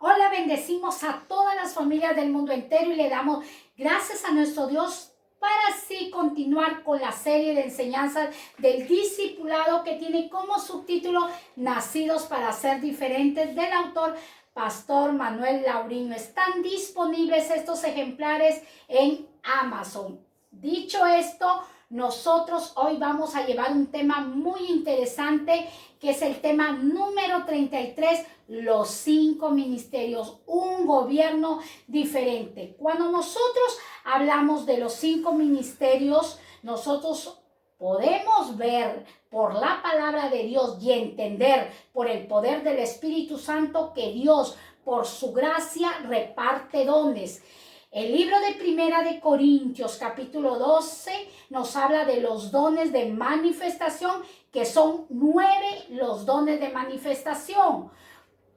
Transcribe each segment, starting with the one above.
Hola, bendecimos a todas las familias del mundo entero y le damos gracias a nuestro Dios para así continuar con la serie de enseñanzas del discipulado que tiene como subtítulo Nacidos para ser diferentes, del autor Pastor Manuel Lauriño. Están disponibles estos ejemplares en Amazon. Dicho esto, nosotros hoy vamos a llevar un tema muy interesante, que es el tema número 33, los 5 ministerios, un gobierno diferente. Cuando nosotros hablamos de los 5 ministerios, nosotros podemos ver por la palabra de Dios y entender por el poder del Espíritu Santo que Dios, por su gracia, reparte dones. El libro de Primera de Corintios, capítulo 12, nos habla de los dones de manifestación, que son 9 los dones de manifestación,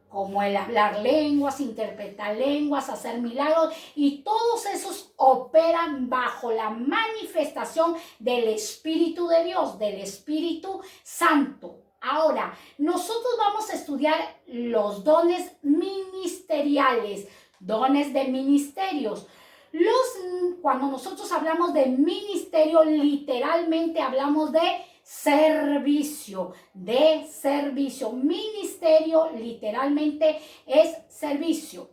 como el hablar lenguas, interpretar lenguas, hacer milagros, y todos esos operan bajo la manifestación del Espíritu de Dios, del Espíritu Santo. Ahora, nosotros vamos a estudiar los dones ministeriales, dones de ministerios. Cuando nosotros hablamos de ministerio, literalmente hablamos de servicio, Ministerio literalmente es servicio.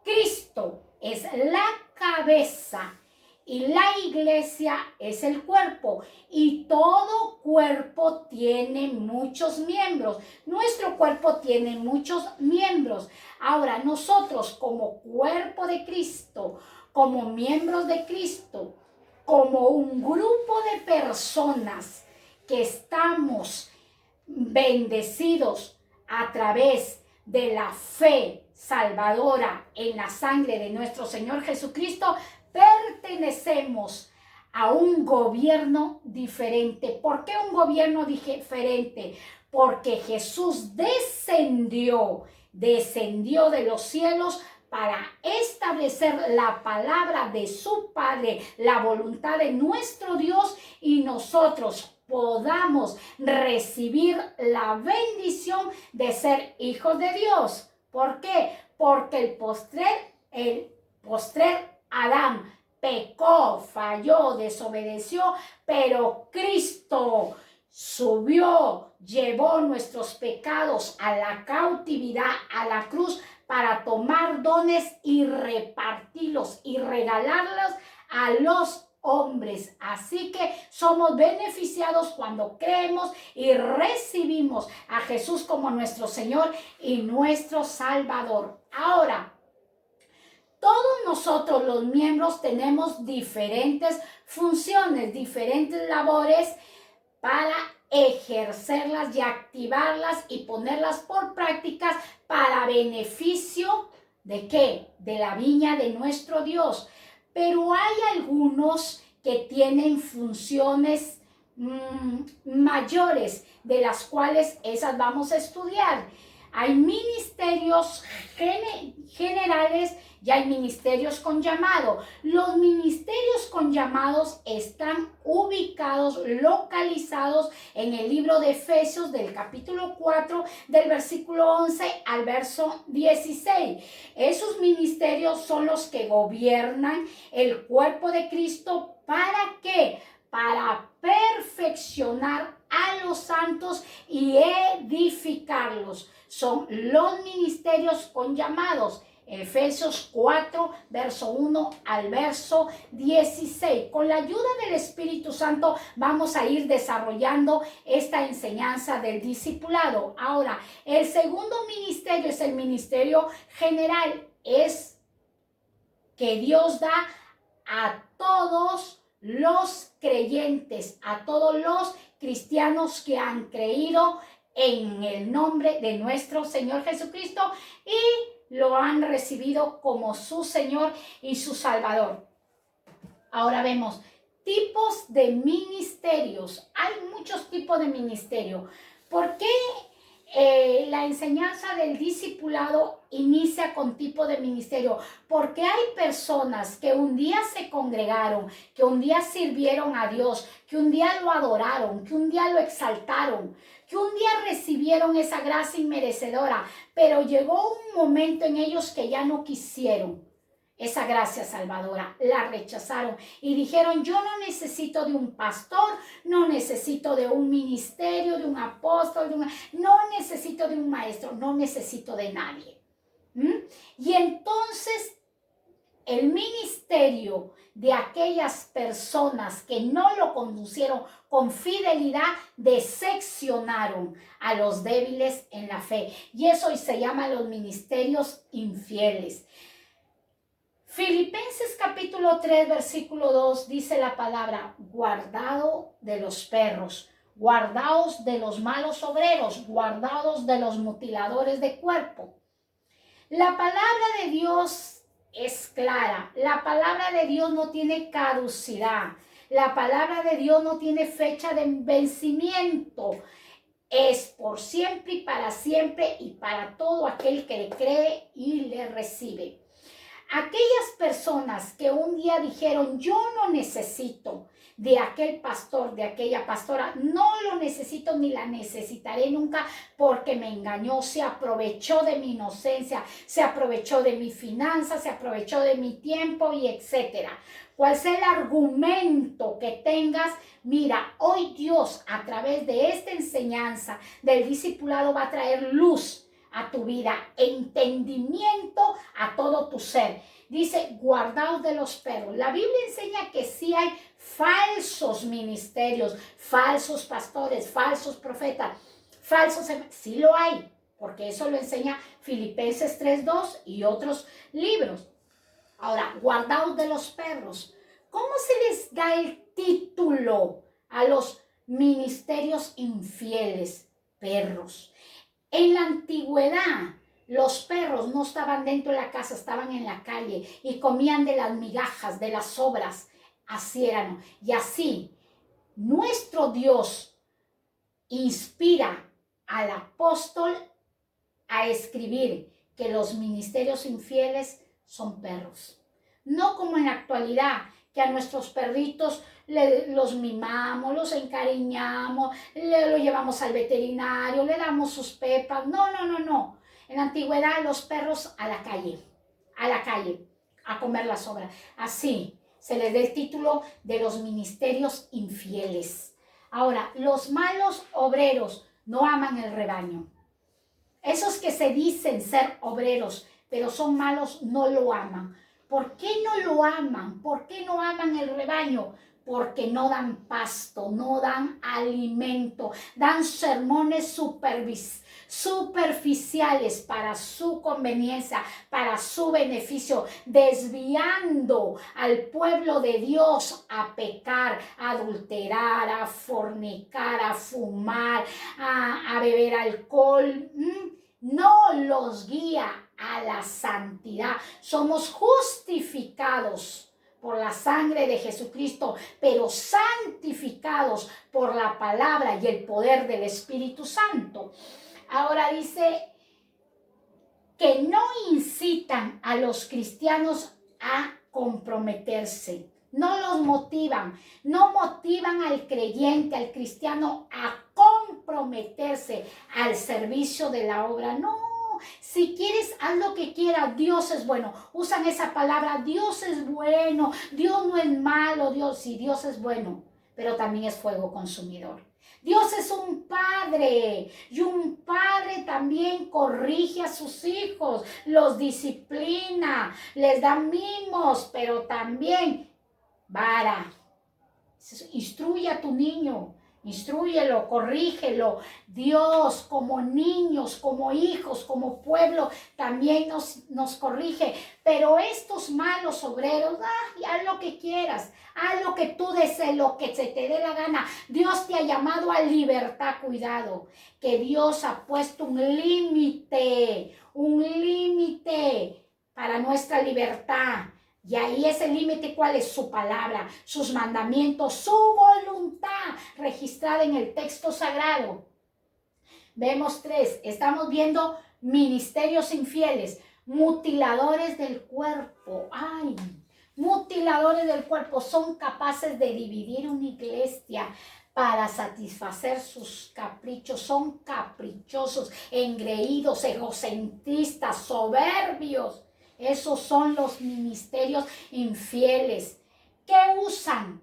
Cristo es la cabeza y la iglesia es el cuerpo, y todo cuerpo tiene muchos miembros. Nuestro cuerpo tiene muchos miembros. Ahora, nosotros como cuerpo de Cristo, como miembros de Cristo, como un grupo de personas que estamos bendecidos a través de la fe salvadora en la sangre de nuestro Señor Jesucristo, pertenecemos a un gobierno diferente. ¿Por qué un gobierno diferente? Porque Jesús descendió de los cielos para establecer la palabra de su Padre, la voluntad de nuestro Dios, y nosotros podamos recibir la bendición de ser hijos de Dios. ¿Por qué? Porque el postrer Adán pecó, falló, desobedeció, pero Cristo subió, llevó nuestros pecados a la cautividad, a la cruz, para tomar dones y repartirlos y regalarlos a los hombres. Así que somos beneficiados cuando creemos y recibimos a Jesús como nuestro Señor y nuestro Salvador. Ahora, todos nosotros los miembros tenemos diferentes funciones, diferentes labores para ejercerlas y activarlas y ponerlas por prácticas para beneficio ¿de qué? De la viña de nuestro Dios. Pero hay algunos que tienen funciones mayores, de las cuales esas vamos a estudiar. Hay ministerios generales y hay ministerios con llamado. Los ministerios con llamados están ubicados, localizados en el libro de Efesios, del capítulo 4, del versículo 11 al verso 16. Esos ministerios son los que gobiernan el cuerpo de Cristo. ¿Para qué? Para perfeccionar a los santos y edificarlos. Son los ministerios con llamados. Efesios 4, verso 1 al verso 16. Con la ayuda del Espíritu Santo vamos a ir desarrollando esta enseñanza del discipulado. Ahora, el segundo ministerio es el ministerio general. Es que Dios da a todos los creyentes, a todos los cristianos que han creído en el nombre de nuestro Señor Jesucristo y lo han recibido como su Señor y su Salvador. Ahora vemos tipos de ministerios. Hay muchos tipos de ministerio. ¿Por qué la enseñanza del discipulado inicia con tipo de ministerio? Porque hay personas que un día se congregaron, que un día sirvieron a Dios, que un día lo adoraron, que un día lo exaltaron, que un día recibieron esa gracia inmerecedora, pero llegó un momento en ellos que ya no quisieron esa gracia salvadora, la rechazaron y dijeron: yo no necesito de un pastor, no necesito de un ministerio, de un apóstol, no necesito de un maestro, no necesito de nadie. Y entonces el ministerio de aquellas personas que no lo conducieron con fidelidad decepcionaron a los débiles en la fe. Y eso se llama los ministerios infieles. Filipenses capítulo 3, versículo 2 dice la palabra: guardado de los perros, guardaos de los malos obreros, guardaos de los mutiladores de cuerpo. La palabra de Dios es clara. La palabra de Dios no tiene caducidad. La palabra de Dios no tiene fecha de vencimiento. Es por siempre y para todo aquel que le cree y le recibe. Aquellas personas que un día dijeron: yo no necesito de aquel pastor, de aquella pastora, no lo necesito ni la necesitaré nunca porque me engañó, se aprovechó de mi inocencia, se aprovechó de mi finanza, se aprovechó de mi tiempo y etcétera. ¿Cuál sea el argumento que tengas? Mira, hoy Dios, a través de esta enseñanza del discipulado, va a traer luz a tu vida, entendimiento a todo tu ser. Dice: guardaos de los perros. La Biblia enseña que sí hay falsos ministerios, falsos pastores, falsos profetas, sí lo hay, porque eso lo enseña Filipenses 3:2 y otros libros. Ahora, guardaos de los perros. ¿Cómo se les da el título a los ministerios infieles? Perros. En la antigüedad, los perros no estaban dentro de la casa, estaban en la calle y comían de las migajas, de las sobras. Así eran. Y así, nuestro Dios inspira al apóstol a escribir que los ministerios infieles son perros. No como en la actualidad, que a nuestros perritos los mimamos, los encariñamos, lo llevamos al veterinario, le damos sus pepas. No. En la antigüedad, los perros a la calle, a comer las sobras. Así se les da el título de los ministerios infieles. Ahora, los malos obreros no aman el rebaño. Esos que se dicen ser obreros, pero son malos, no lo aman. ¿Por qué no lo aman? ¿Por qué no aman el rebaño? Porque no dan pasto, no dan alimento, dan sermones superficiales para su conveniencia, para su beneficio, desviando al pueblo de Dios a pecar, a adulterar, a fornicar, a fumar, a beber alcohol. No los guía a la santidad. Somos justificados por la sangre de Jesucristo, pero santificados por la palabra y el poder del Espíritu Santo. Ahora dice que no incitan a los cristianos a comprometerse. No los motivan, no motivan al creyente, al cristiano a comprometerse al servicio de la obra. No, si quieres, haz lo que quieras, Dios es bueno. Usan esa palabra: Dios es bueno, Dios no es malo. Sí, Dios es bueno, pero también es fuego consumidor. Dios es un padre y un padre también corrige a sus hijos, los disciplina, les da mimos, pero también vara. Instruye a tu niño, instrúyelo, corrígelo. Dios, como niños, como hijos, como pueblo, también nos corrige. Pero estos malos obreros, haz lo que quieras, haz lo que tú desees, lo que se te dé la gana. Dios te ha llamado a libertad. Cuidado, que Dios ha puesto un límite para nuestra libertad. Y ahí ese límite, ¿cuál es? Su palabra, sus mandamientos, su voluntad registrada en el texto sagrado. Vemos 3, estamos viendo ministerios infieles, mutiladores del cuerpo. Mutiladores del cuerpo, son capaces de dividir una iglesia, para satisfacer sus caprichos. Son caprichosos, engreídos, egocentristas, soberbios. Esos son los ministerios infieles. ¿Qué usan?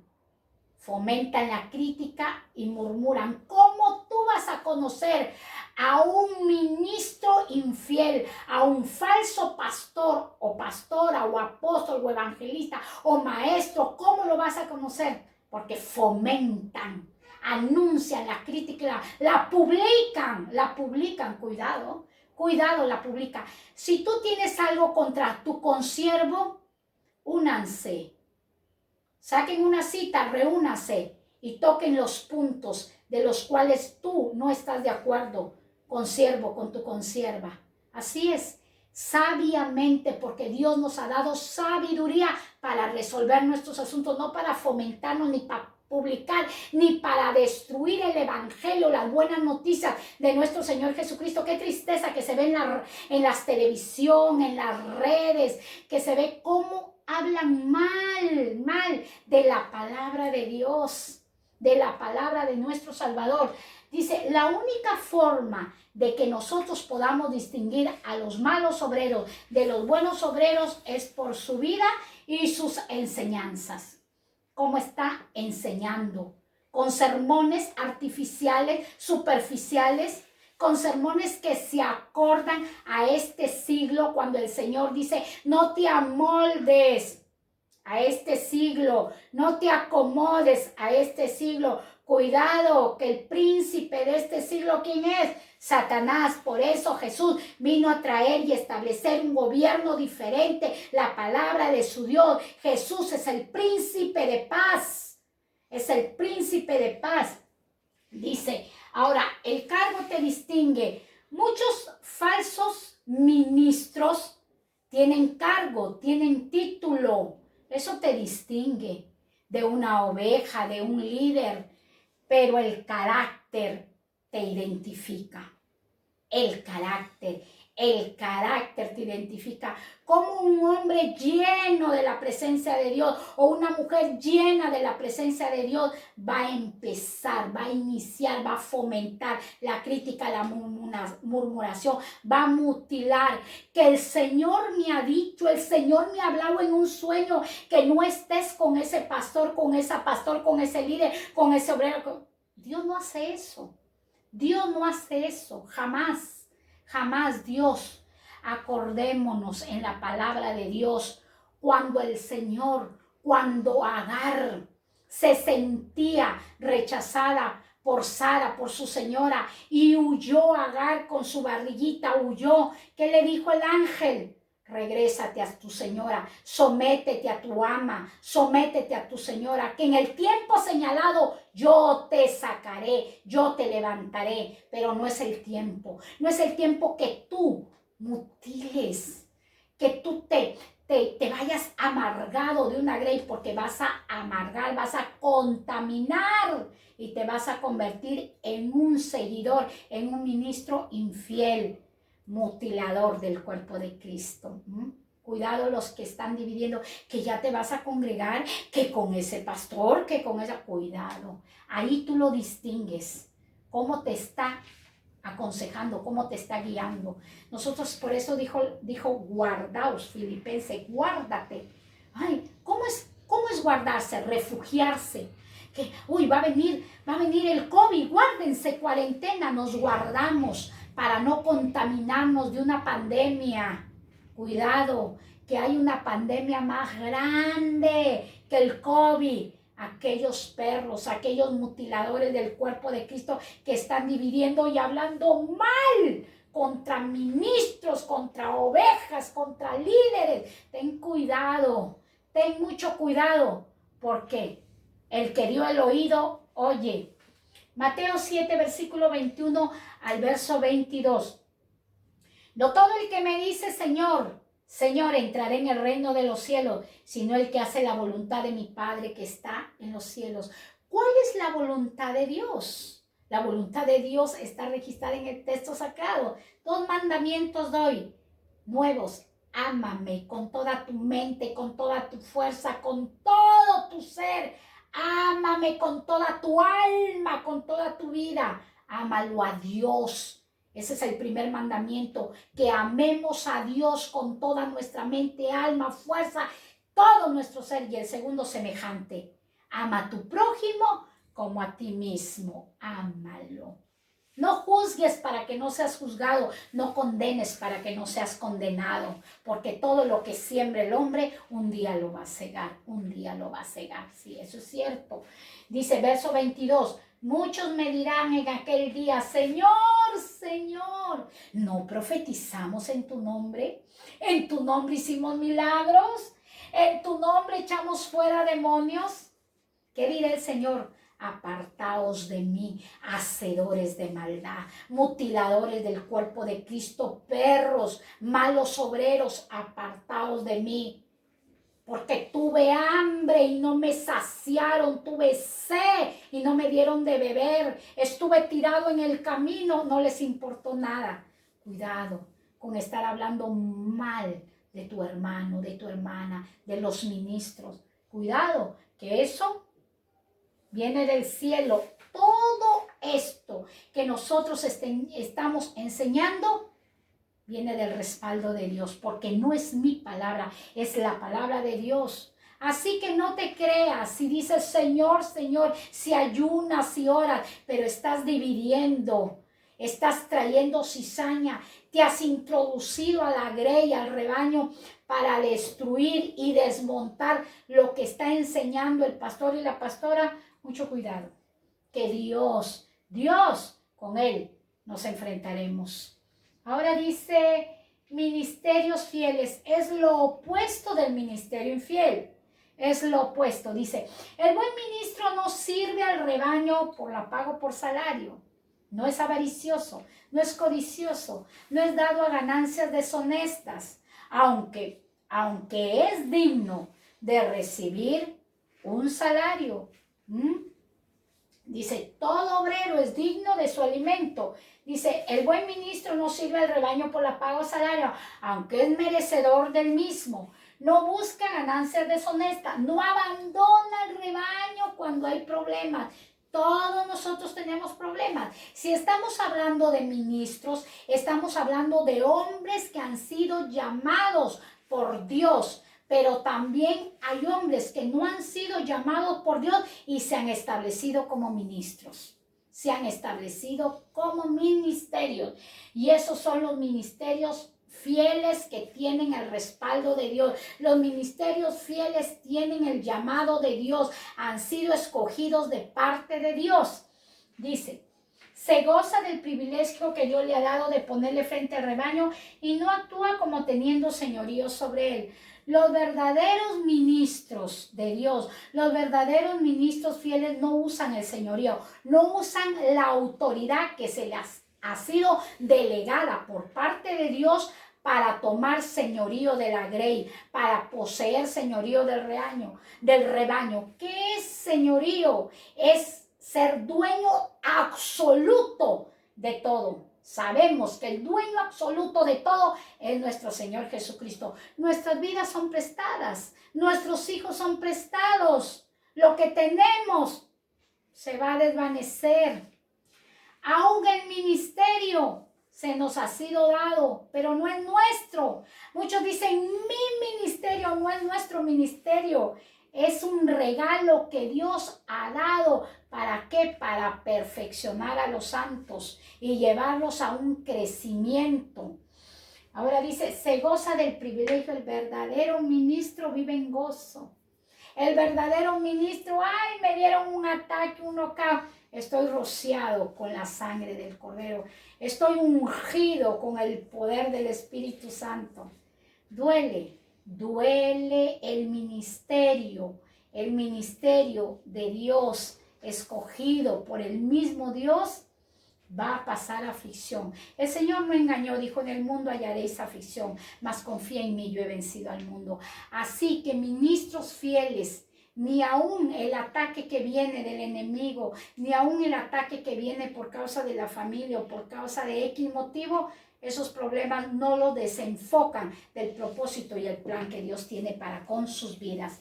Fomentan la crítica y murmuran. ¿Cómo tú vas a conocer a un ministro infiel, a un falso pastor o pastora o apóstol o evangelista o maestro? ¿Cómo lo vas a conocer? Porque fomentan, anuncian la crítica, la publican, cuidado, la publican. Si tú tienes algo contra tu consiervo, únanse. Saquen una cita, reúnase y toquen los puntos de los cuales tú no estás de acuerdo, consiervo, con tu consierva. Así es, sabiamente, porque Dios nos ha dado sabiduría para resolver nuestros asuntos, no para fomentarnos ni para publicar, ni para destruir el evangelio, las buenas noticias de nuestro Señor Jesucristo. Qué tristeza que se ve en las televisión, en las redes, que se ve cómo hablan mal de la palabra de Dios, de la palabra de nuestro Salvador. Dice, la única forma de que nosotros podamos distinguir a los malos obreros de los buenos obreros es por su vida y sus enseñanzas. ¿Cómo está enseñando? Con sermones artificiales, superficiales, con sermones que se acordan a este siglo, cuando el Señor dice, no te amoldes a este siglo, no te acomodes a este siglo. Cuidado, que el príncipe de este siglo, ¿quién es? Satanás. Por eso Jesús vino a traer y establecer un gobierno diferente, la palabra de su Dios. Jesús es el príncipe de paz, es el príncipe de paz. Dice, ahora, el cargo te distingue. Muchos falsos ministros tienen cargo, tienen título. Eso te distingue de una oveja, de un líder. Pero el carácter te identifica. El carácter te identifica. Como un hombre lleno de la presencia de Dios o una mujer llena de la presencia de Dios va a empezar, va a iniciar, va a fomentar la crítica, la murmuración, va a mutilar. Que el Señor me ha dicho, el Señor me ha hablado en un sueño que no estés con ese pastor, con esa pastor, con ese líder, con ese obrero. Dios no hace eso. Dios no hace eso, jamás. Jamás, Dios. Acordémonos en la palabra de Dios cuando el Señor, cuando Agar se sentía rechazada por Sara, por su señora, y huyó Agar con su barriguita, huyó. ¿Qué le dijo el ángel? Regrésate a tu señora, sométete a tu ama, sométete a tu señora, que en el tiempo señalado yo te sacaré, yo te levantaré, pero no es el tiempo que tú mutiles, que tú te vayas amargado de una grey, porque vas a amargar, vas a contaminar y te vas a convertir en un seguidor, en un ministro infiel, mutilador del cuerpo de Cristo. Cuidado los que están dividiendo, que ya te vas a congregar, que con ese pastor, que con esa. Cuidado, ahí tú lo distingues, cómo te está aconsejando, cómo te está guiando. Nosotros por eso dijo guardaos, Filipenses, guárdate. Ay, ¿cómo es guardarse? Refugiarse. Que, va a venir el COVID, guárdense, cuarentena, nos guardamos para no contaminarnos de una pandemia. Cuidado, que hay una pandemia más grande que el COVID. Aquellos perros, aquellos mutiladores del cuerpo de Cristo que están dividiendo y hablando mal contra ministros, contra ovejas, contra líderes. Ten cuidado, ten mucho cuidado, porque el que dio el oído, oye. Mateo 7, versículo 21 al verso 22. No todo el que me dice Señor, Señor, entraré en el reino de los cielos, sino el que hace la voluntad de mi Padre que está en los cielos. ¿Cuál es la voluntad de Dios? La voluntad de Dios está registrada en el texto sagrado. 2 mandamientos doy, nuevos. Ámame con toda tu mente, con toda tu fuerza, con todo tu ser. Ámame con toda tu alma, con toda tu vida. Ámalo a Dios. Ese es el primer mandamiento, que amemos a Dios con toda nuestra mente, alma, fuerza, todo nuestro ser. Y el segundo, semejante. Ama a tu prójimo como a ti mismo. Ámalo. No juzgues para que no seas juzgado, no condenes para que no seas condenado, porque todo lo que siembre el hombre, un día lo va a cegar, un día lo va a cegar. Sí, eso es cierto. Dice verso 22, muchos me dirán en aquel día, Señor, Señor, ¿no profetizamos en tu nombre? ¿En tu nombre hicimos milagros? ¿En tu nombre echamos fuera demonios? ¿Qué dirá el Señor? Apartaos de mí, hacedores de maldad, mutiladores del cuerpo de Cristo, perros, malos obreros, apartaos de mí. Porque tuve hambre y no me saciaron, tuve sed y no me dieron de beber, estuve tirado en el camino, no les importó nada. Cuidado con estar hablando mal de tu hermano, de tu hermana, de los ministros. Cuidado, que eso viene del cielo. Todo esto que nosotros estamos enseñando viene del respaldo de Dios, porque no es mi palabra, es la palabra de Dios. Así que no te creas si dices Señor, Señor, si ayunas, si oras, pero estás dividiendo, estás trayendo cizaña, te has introducido a la grey, al rebaño, para destruir y desmontar lo que está enseñando el pastor y la pastora. Mucho cuidado, que Dios, con Él nos enfrentaremos. Ahora dice, ministerios fieles, es lo opuesto del ministerio infiel. Es lo opuesto, dice, el buen ministro no sirve al rebaño por la paga o por salario. No es avaricioso, no es codicioso, no es dado a ganancias deshonestas, aunque es digno de recibir un salario. Dice, todo obrero es digno de su alimento. Dice, el buen ministro no sirve al rebaño por la paga o salario, aunque es merecedor del mismo. No busca ganancias deshonestas, no abandona el rebaño cuando hay problemas. Todos nosotros tenemos problemas. Si estamos hablando de ministros, estamos hablando de hombres que han sido llamados por Dios. Pero también hay hombres que no han sido llamados por Dios y se han establecido como ministros. Se han establecido como ministerios. Y esos son los ministerios fieles que tienen el respaldo de Dios. Los ministerios fieles tienen el llamado de Dios. Han sido escogidos de parte de Dios. Dice, se goza del privilegio que Dios le ha dado de ponerle frente al rebaño y no actúa como teniendo señorío sobre él. Los verdaderos ministros de Dios, los verdaderos ministros fieles no usan el señorío, no usan la autoridad que se les ha sido delegada por parte de Dios para tomar señorío de la grey, para poseer señorío del rebaño. ¿Qué es señorío? Es ser dueño absoluto de todo. Sabemos que el dueño absoluto de todo es nuestro Señor Jesucristo. Nuestras vidas son prestadas, nuestros hijos son prestados. Lo que tenemos se va a desvanecer. Aún el ministerio se nos ha sido dado, pero no es nuestro. Muchos dicen, mi ministerio no es nuestro ministerio. Es un regalo que Dios ha dado. ¿Para qué? Para perfeccionar a los santos y llevarlos a un crecimiento. Ahora dice, se goza del privilegio. El verdadero ministro vive en gozo. El verdadero ministro, ay, me dieron un ataque, un knockout. Estoy rociado con la sangre del Cordero. Estoy ungido con el poder del Espíritu Santo. Duele el ministerio de Dios, escogido por el mismo Dios, va a pasar aflicción. El Señor no engañó, dijo, en el mundo hallaréis aflicción, mas confía en mí, yo he vencido al mundo. Así que ministros fieles, ni aún el ataque que viene del enemigo, ni aún el ataque que viene por causa de la familia o por causa de X motivo, esos problemas no lo desenfocan del propósito y el plan que Dios tiene para con sus vidas.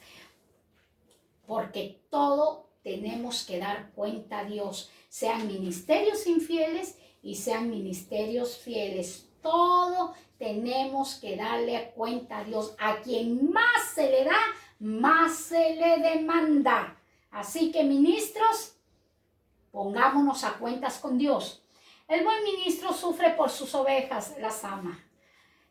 porque todo tenemos que dar cuenta a Dios, sean ministerios infieles y sean ministerios fieles. Todo tenemos que darle cuenta a Dios. A quien más se le da, más se le demanda. Así que, ministros, pongámonos a cuentas con Dios. El buen ministro sufre por sus ovejas, las ama.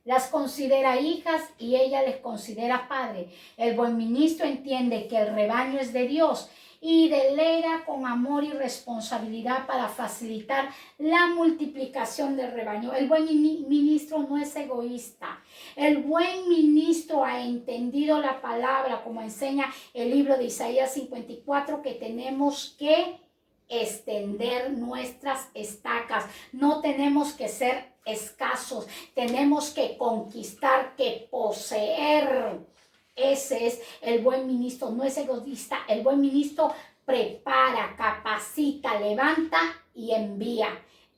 Las considera hijas y ella les considera padre. El buen ministro entiende que el rebaño es de Dios y delega con amor y responsabilidad para facilitar la multiplicación del rebaño. El buen ministro no es egoísta. El buen ministro ha entendido la palabra, como enseña el libro de Isaías 54, que tenemos que extender nuestras estacas. No tenemos que ser escasos, tenemos que conquistar, que poseer. Ese es el buen ministro, no es egoísta. El buen ministro prepara, capacita, levanta y envía.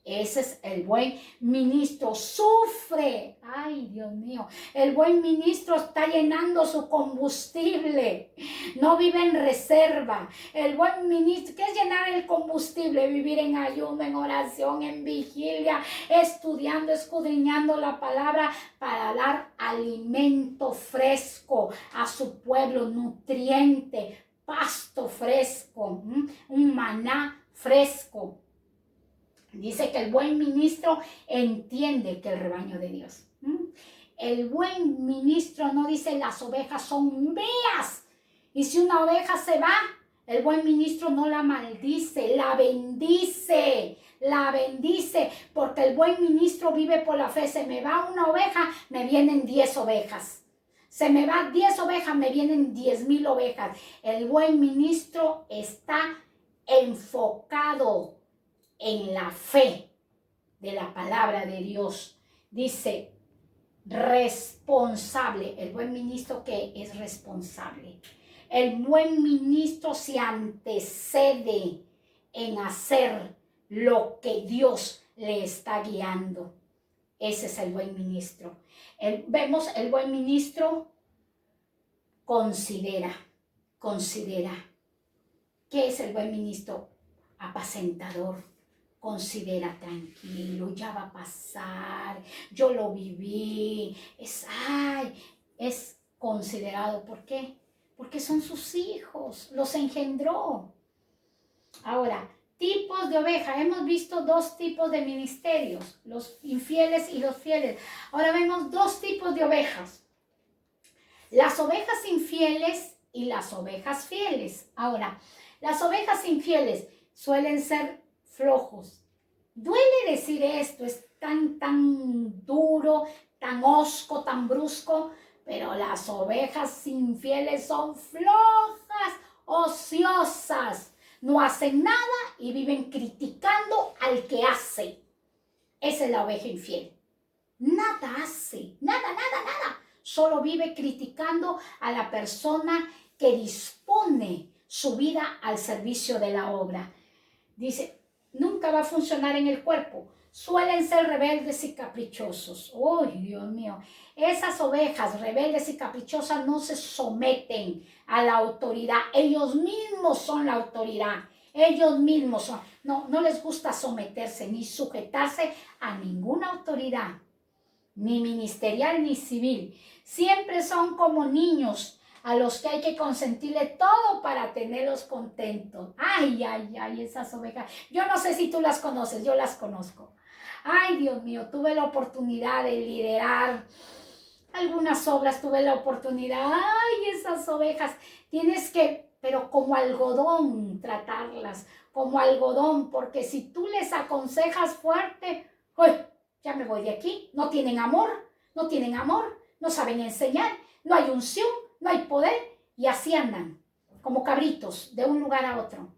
Ese es el buen ministro. Sufre. Ay, Dios mío. El buen ministro está llenando su combustible. No vive en reserva. El buen ministro, ¿qué es llenar el combustible? Vivir en ayuno, en oración, en vigilia, estudiando, escudriñando la palabra para dar alimento fresco a su pueblo, nutriente, pasto fresco, un maná fresco. Dice que el buen ministro entiende que el rebaño de Dios. El buen ministro no dice las ovejas son mías. Y si una oveja se va, el buen ministro no la maldice, la bendice. La bendice, porque el buen ministro vive por la fe. Se me va una oveja, me vienen 10 ovejas. Se me va 10 ovejas, me vienen 10,000 ovejas. El buen ministro está enfocado en la fe de la palabra de Dios. Dice, responsable. El buen ministro que es responsable. El buen ministro se antecede en hacer lo que Dios le está guiando. Ese es el buen ministro. Vemos el buen ministro considera. ¿Qué es el buen ministro? Apacentador. Considera, tranquilo, ya va a pasar, yo lo viví, es considerado. ¿Por qué? Porque son sus hijos, los engendró. Ahora, tipos de oveja. Hemos visto 2 tipos de ministerios, los infieles y los fieles. Ahora vemos 2 tipos de ovejas. Las ovejas infieles y las ovejas fieles. Ahora, las ovejas infieles suelen ser flojos. Duele decir esto, es tan duro, tan hosco, tan brusco, pero las ovejas infieles son flojas, ociosas, no hacen nada y viven criticando al que hace. Esa es la oveja infiel. Nada hace, nada. Solo vive criticando a la persona que dispone su vida al servicio de la obra. Dice, nunca va a funcionar en el cuerpo. Suelen ser rebeldes y caprichosos. ¡Oh, Dios mío! Esas ovejas rebeldes y caprichosas no se someten a la autoridad. Ellos mismos son la autoridad. Ellos mismos son. No les gusta someterse ni sujetarse a ninguna autoridad, ni ministerial ni civil. Siempre son como niños a los que hay que consentirle todo para tenerlos contentos. Ay, esas ovejas. Yo no sé si tú las conoces, yo las conozco. Ay, Dios mío, tuve la oportunidad de liderar algunas obras, tuve la oportunidad. Ay, esas ovejas, tienes que, pero como algodón, tratarlas, como algodón, porque si tú les aconsejas fuerte, ¡uy! Ya me voy de aquí. No tienen amor, no saben enseñar, no hay unción, no hay poder, y así andan, como cabritos, de un lugar a otro.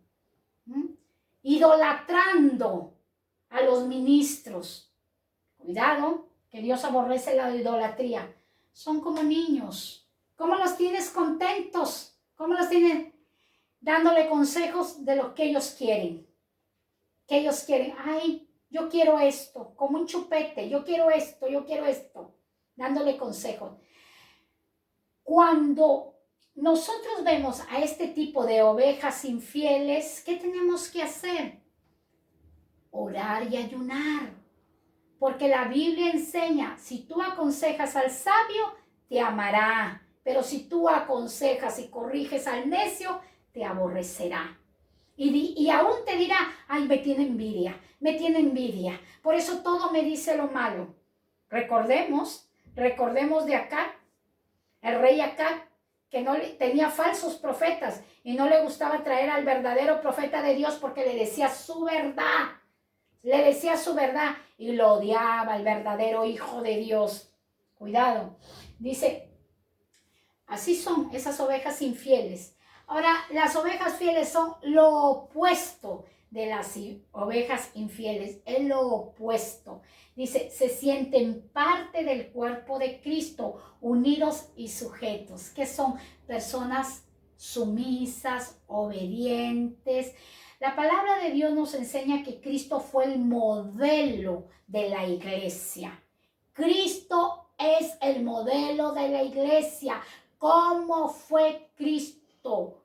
Idolatrando a los ministros. Cuidado, que Dios aborrece la idolatría. Son como niños. ¿Cómo los tienes contentos? ¿Cómo los tienes dándole consejos de lo que ellos quieren? Que ellos quieren, ay, yo quiero esto, como un chupete, yo quiero esto, dándole consejos. Cuando nosotros vemos a este tipo de ovejas infieles, ¿qué tenemos que hacer? Orar y ayunar. Porque la Biblia enseña, si tú aconsejas al sabio, te amará. Pero si tú aconsejas y corriges al necio, te aborrecerá. Y aún te dirá, ay, me tiene envidia. Por eso todo me dice lo malo. Recordemos de Acab, el rey Acab, que tenía falsos profetas y no le gustaba traer al verdadero profeta de Dios porque le decía su verdad. Y lo odiaba el verdadero hijo de Dios. Cuidado. Dice, así son esas ovejas infieles. Ahora, las ovejas fieles son lo opuesto de las ovejas infieles. Es lo opuesto. Dice, se sienten parte del cuerpo de Cristo, unidos y sujetos, que son personas sumisas, obedientes. La palabra de Dios nos enseña que Cristo fue el modelo de la iglesia. Cristo es el modelo de la iglesia. ¿Cómo fue Cristo?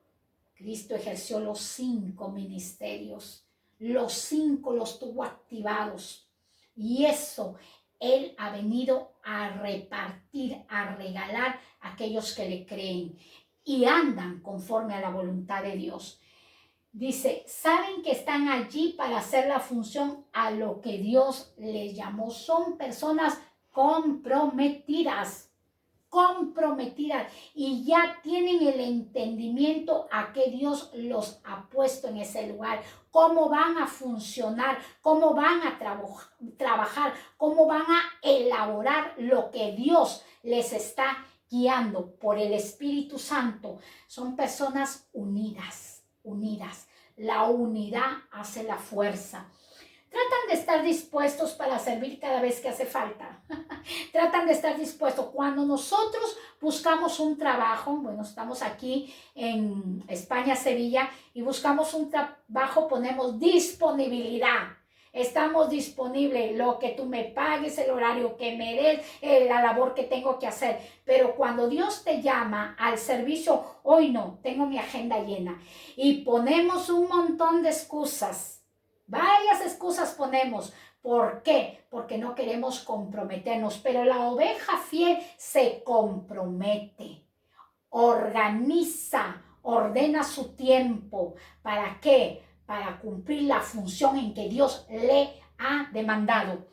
Cristo ejerció los 5 ministerios. Los 5 los tuvo activados. Y eso Él ha venido a repartir, a regalar a aquellos que le creen y andan conforme a la voluntad de Dios. Dice, saben que están allí para hacer la función a lo que Dios les llamó. Son personas comprometidas y ya tienen el entendimiento a que Dios los ha puesto en ese lugar, cómo van a funcionar, cómo van a trabajar, cómo van a elaborar lo que Dios les está guiando por el Espíritu Santo. Son personas unidas. La unidad hace la fuerza. Tratan de estar dispuestos para servir cada vez que hace falta. Tratan de estar dispuestos. Cuando nosotros buscamos un trabajo, bueno, estamos aquí en España, Sevilla, y buscamos un trabajo, ponemos disponibilidad. Estamos disponibles, lo que tú me pagues, el horario que me des, la labor que tengo que hacer. Pero cuando Dios te llama al servicio, hoy no, tengo mi agenda llena. Y ponemos un montón de excusas. Varias excusas ponemos. ¿Por qué? Porque no queremos comprometernos. Pero la oveja fiel se compromete, organiza, ordena su tiempo. ¿Para qué? Para cumplir la función en que Dios le ha demandado.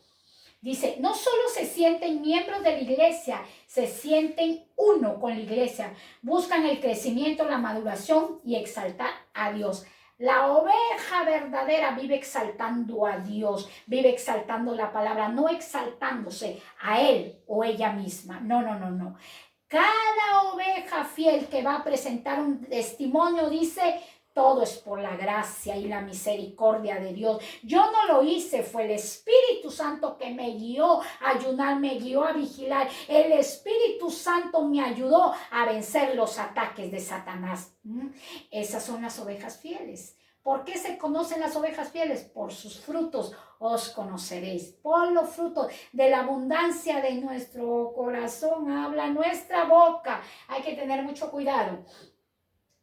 Dice, no solo se sienten miembros de la iglesia, se sienten uno con la iglesia. Buscan el crecimiento, la maduración y exaltar a Dios. La oveja verdadera vive exaltando a Dios, vive exaltando la palabra, no exaltándose a él o ella misma. No. Cada oveja fiel que va a presentar un testimonio dice, todo es por la gracia y la misericordia de Dios. Yo no lo hice, fue el Espíritu Santo que me guió a ayunar, me guió a vigilar. El Espíritu Santo me ayudó a vencer los ataques de Satanás. Esas son las ovejas fieles. ¿Por qué se conocen las ovejas fieles? Por sus frutos os conoceréis. Por los frutos de la abundancia de nuestro corazón habla nuestra boca. Hay que tener mucho cuidado.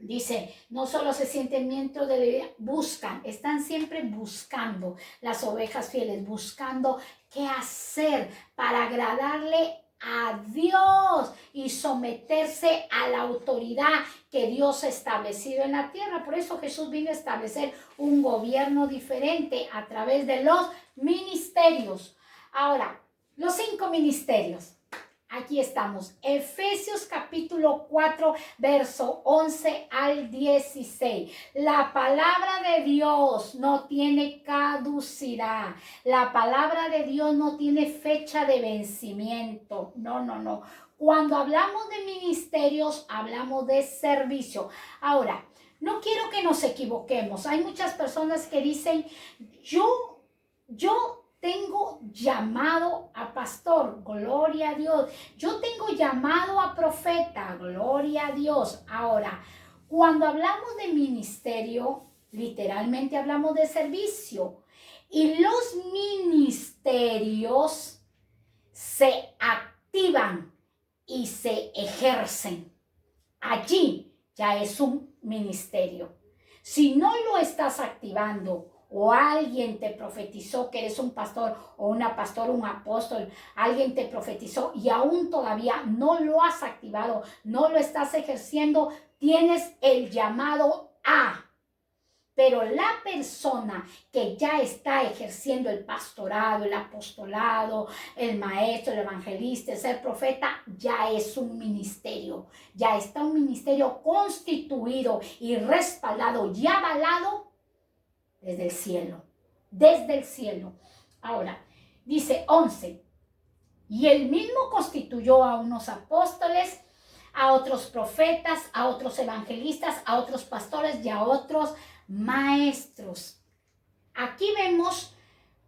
Dice, no solo se sienten miembros de la iglesia, están siempre buscando las ovejas fieles, buscando qué hacer para agradarle a Dios y someterse a la autoridad que Dios ha establecido en la tierra. Por eso Jesús vino a establecer un gobierno diferente a través de los ministerios. Ahora, los 5 ministerios. Aquí estamos, Efesios capítulo 4, verso 11 al 16. La palabra de Dios no tiene caducidad. La palabra de Dios no tiene fecha de vencimiento. No. Cuando hablamos de ministerios, hablamos de servicio. Ahora, no quiero que nos equivoquemos. Hay muchas personas que dicen, yo tengo llamado a pastor, gloria a Dios. Yo tengo llamado a profeta, gloria a Dios. Ahora, cuando hablamos de ministerio, literalmente hablamos de servicio. Y los ministerios se activan y se ejercen. allí ya es un ministerio. Si no lo estás activando, o alguien te profetizó que eres un pastor o una pastora, un apóstol, alguien te profetizó y aún todavía no lo has activado, no lo estás ejerciendo, tienes el llamado a. Pero la persona que ya está ejerciendo el pastorado, el apostolado, el maestro, el evangelista, el ser profeta, ya es un ministerio. Ya está un ministerio constituido y respaldado y avalado desde el cielo. Desde el cielo. Ahora, dice 11. Y él mismo constituyó a unos apóstoles, a otros profetas, a otros evangelistas, a otros pastores y a otros maestros. Aquí vemos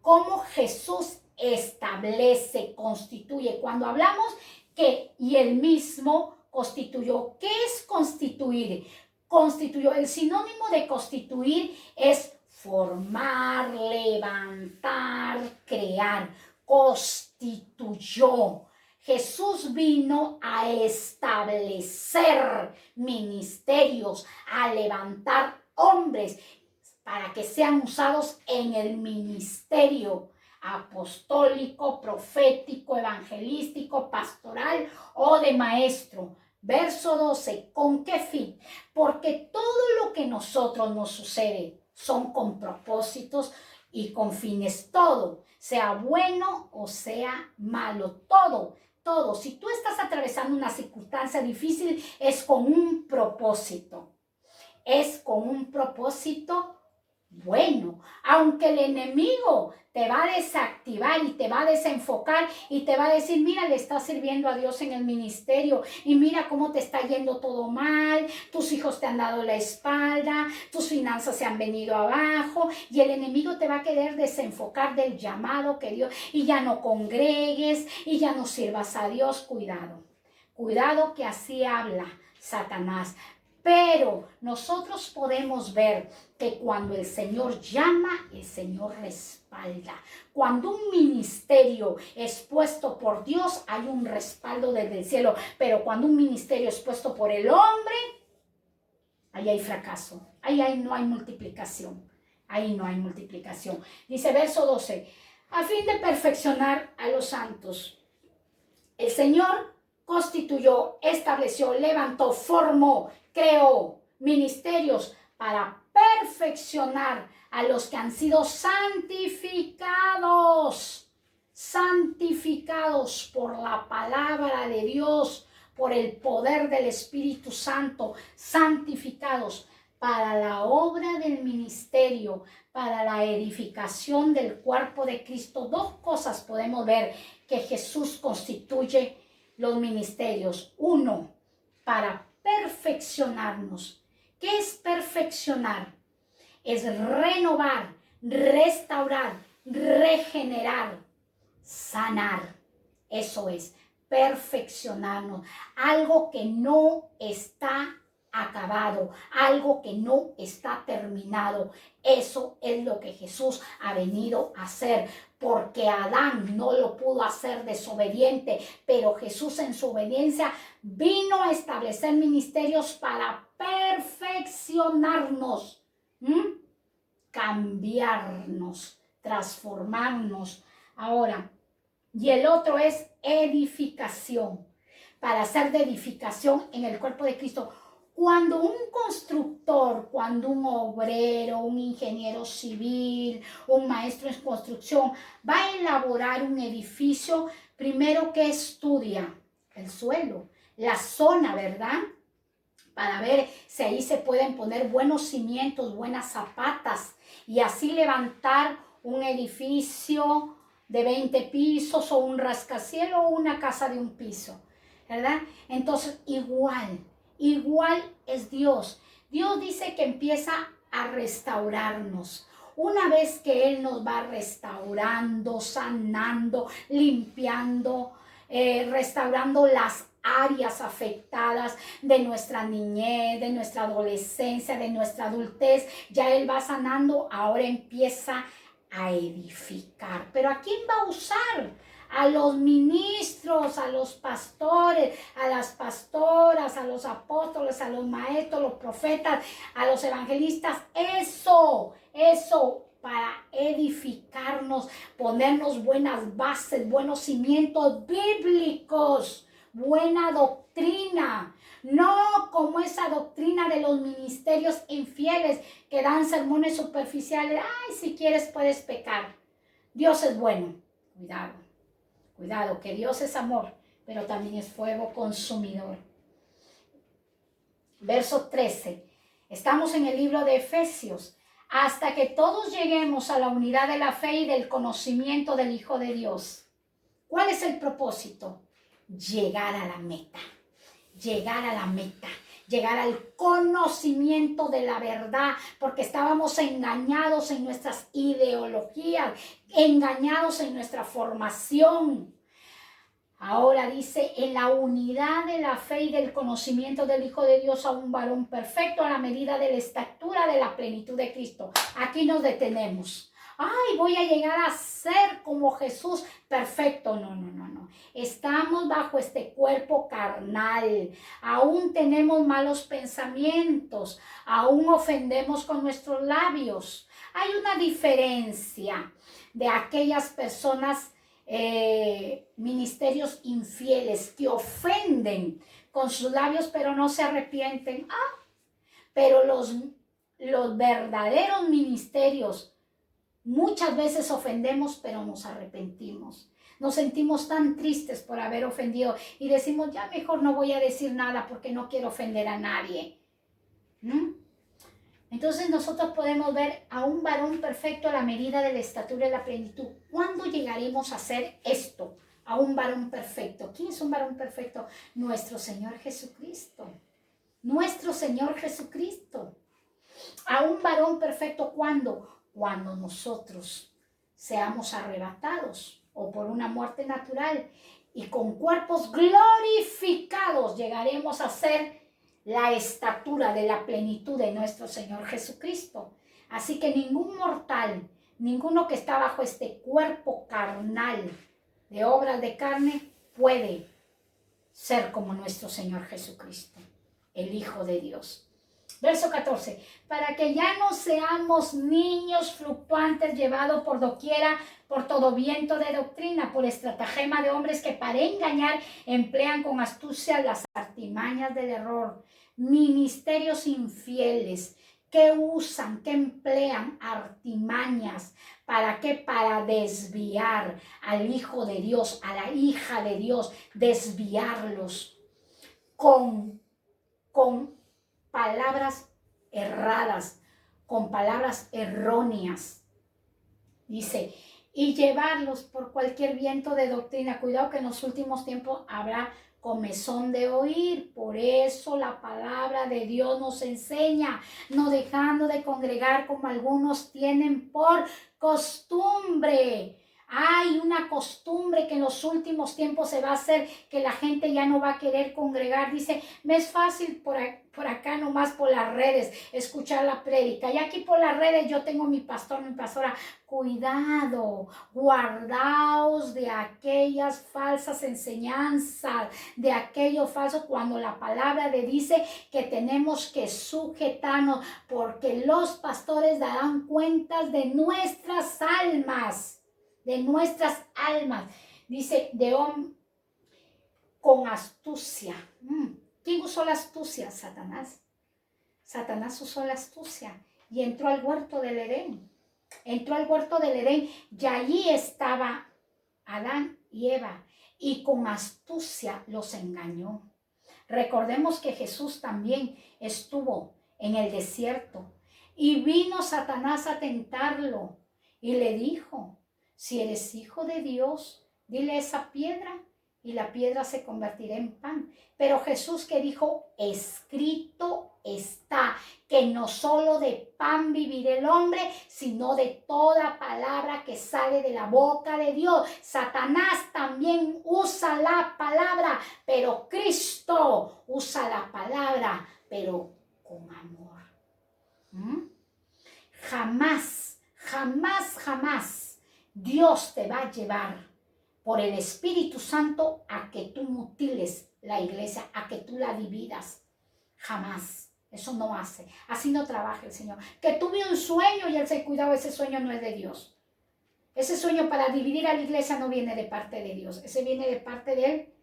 cómo Jesús establece, constituye. Cuando hablamos que y él mismo constituyó, ¿qué es constituir? Constituyó, el sinónimo de constituir es formar, levantar, crear. Constituyó. Jesús vino a establecer ministerios, a levantar hombres para que sean usados en el ministerio apostólico, profético, evangelístico, pastoral o de maestro. Verso 12, ¿con qué fin? Porque todo lo que nosotros nos sucede son con propósitos y con fines, todo, sea bueno o sea malo, todo. Si tú estás atravesando una circunstancia difícil, es con un propósito. Es con un propósito bueno, aunque el enemigo te va a desactivar y te va a desenfocar y te va a decir, mira, le estás sirviendo a Dios en el ministerio y mira cómo te está yendo todo mal, tus hijos te han dado la espalda, tus finanzas se han venido abajo y el enemigo te va a querer desenfocar del llamado que Dios, y ya no congregues y ya no sirvas a Dios. Cuidado que así habla Satanás. Pero nosotros podemos ver que cuando el Señor llama, el Señor respalda. Cuando un ministerio es puesto por Dios, hay un respaldo desde el cielo. Pero cuando un ministerio es puesto por el hombre, ahí hay fracaso. Ahí no hay multiplicación. Ahí no hay multiplicación. Dice verso 12, a fin de perfeccionar a los santos. El Señor constituyó, estableció, levantó, formó, creó ministerios para perfeccionar a los que han sido santificados por la palabra de Dios, por el poder del Espíritu Santo, santificados para la obra del ministerio, para la edificación del cuerpo de Cristo. Dos cosas podemos ver que Jesús constituye los ministerios. Uno, para perfeccionarnos. ¿Qué es perfeccionar? Es renovar, restaurar, regenerar, sanar. Eso es perfeccionarnos. Algo que no está acabado, algo que no está terminado. Eso es lo que Jesús ha venido a hacer, porque Adán no lo pudo hacer, desobediente, pero Jesús en su obediencia vino a establecer ministerios para perfeccionarnos, cambiarnos, transformarnos. Ahora, y el otro es edificación, para hacer de edificación en el cuerpo de Cristo. Cuando un constructor, cuando un obrero, un ingeniero civil, un maestro en construcción va a elaborar un edificio, primero que estudia el suelo, la zona, ¿verdad? Para ver si ahí se pueden poner buenos cimientos, buenas zapatas y así levantar un edificio de 20 pisos o un rascacielos o una casa de un piso, ¿verdad? Entonces, igual es Dios. Dios dice que empieza a restaurarnos. Una vez que Él nos va restaurando, sanando, limpiando, restaurando las áreas afectadas de nuestra niñez, de nuestra adolescencia, de nuestra adultez, ya Él va sanando, ahora empieza a edificar. ¿Pero a quién va a usar? a los ministros, a los pastores, a las pastoras, a los apóstoles, a los maestros, los profetas, a los evangelistas. Eso para edificarnos, ponernos buenas bases, buenos cimientos bíblicos, buena doctrina. No como esa doctrina de los ministerios infieles que dan sermones superficiales. Ay, si quieres puedes pecar. Dios es bueno. Cuidado, cuidado, que Dios es amor, pero también es fuego consumidor. Verso 13. Estamos en el libro de Efesios. Hasta que todos lleguemos a la unidad de la fe y del conocimiento del Hijo de Dios. ¿Cuál es el propósito? Llegar a la meta. Llegar a la meta, llegar al conocimiento de la verdad, porque estábamos engañados en nuestras ideologías, engañados en nuestra formación. Ahora dice, en la unidad de la fe y del conocimiento del Hijo de Dios, a un varón perfecto a la medida de la estatura de la plenitud de Cristo. Aquí nos detenemos. Ay, voy a llegar a ser como Jesús perfecto. No. Estamos bajo este cuerpo carnal. Aún tenemos malos pensamientos. Aún ofendemos con nuestros labios. Hay una diferencia de aquellas personas, ministerios infieles que ofenden con sus labios, pero no se arrepienten. Pero los verdaderos ministerios, muchas veces ofendemos, pero nos arrepentimos. Nos sentimos tan tristes por haber ofendido y decimos, ya mejor no voy a decir nada porque no quiero ofender a nadie. Entonces nosotros podemos ver a un varón perfecto a la medida de la estatura y la plenitud. ¿Cuándo llegaremos a hacer esto? A un varón perfecto. ¿Quién es un varón perfecto? Nuestro Señor Jesucristo. Nuestro Señor Jesucristo. A un varón perfecto, ¿cuándo? Cuando nosotros seamos arrebatados o por una muerte natural y con cuerpos glorificados llegaremos a ser la estatura de la plenitud de nuestro Señor Jesucristo. Así que ningún mortal, ninguno que está bajo este cuerpo carnal de obras de carne puede ser como nuestro Señor Jesucristo, el Hijo de Dios. Verso 14, para que ya no seamos niños fluctuantes llevados por doquiera, por todo viento de doctrina, por estratagema de hombres que para engañar emplean con astucia las artimañas del error, ministerios infieles que usan, que emplean artimañas. ¿Para qué? Para desviar al Hijo de Dios, a la hija de Dios, desviarlos con palabras erradas, con palabras erróneas. Dice, y llevarlos por cualquier viento de doctrina. Cuidado que en los últimos tiempos habrá comezón de oír. Por eso la palabra de Dios nos enseña, no dejando de congregar como algunos tienen por costumbre. Hay una costumbre que en los últimos tiempos se va a hacer, que la gente ya no va a querer congregar. Dice, me es fácil por acá nomás por las redes escuchar la prédica. Y aquí por las redes yo tengo mi pastor, mi pastora. Cuidado, guardaos de aquellas falsas enseñanzas, de aquello falso, cuando la palabra le dice que tenemos que sujetarnos, porque los pastores darán cuentas de nuestras almas. De nuestras almas, dice, con astucia. ¿Quién usó la astucia? Satanás. Satanás usó la astucia y entró al huerto del Edén. Entró al huerto del Edén y allí estaba Adán y Eva y con astucia los engañó. Recordemos que Jesús también estuvo en el desierto y vino Satanás a tentarlo y le dijo, si eres hijo de Dios, dile a esa piedra y la piedra se convertirá en pan. Pero Jesús que dijo, escrito está, que no solo de pan vivirá el hombre, sino de toda palabra que sale de la boca de Dios. Satanás también usa la palabra, pero Cristo usa la palabra, pero con amor. Jamás Dios te va a llevar por el Espíritu Santo a que tú mutiles la iglesia, a que tú la dividas. Jamás. Eso no hace. Así no trabaja el Señor. Que tuve un sueño y Él se cuidaba, ese sueño no es de Dios. Ese sueño para dividir a la iglesia no viene de parte de Dios. Ese viene de parte de él.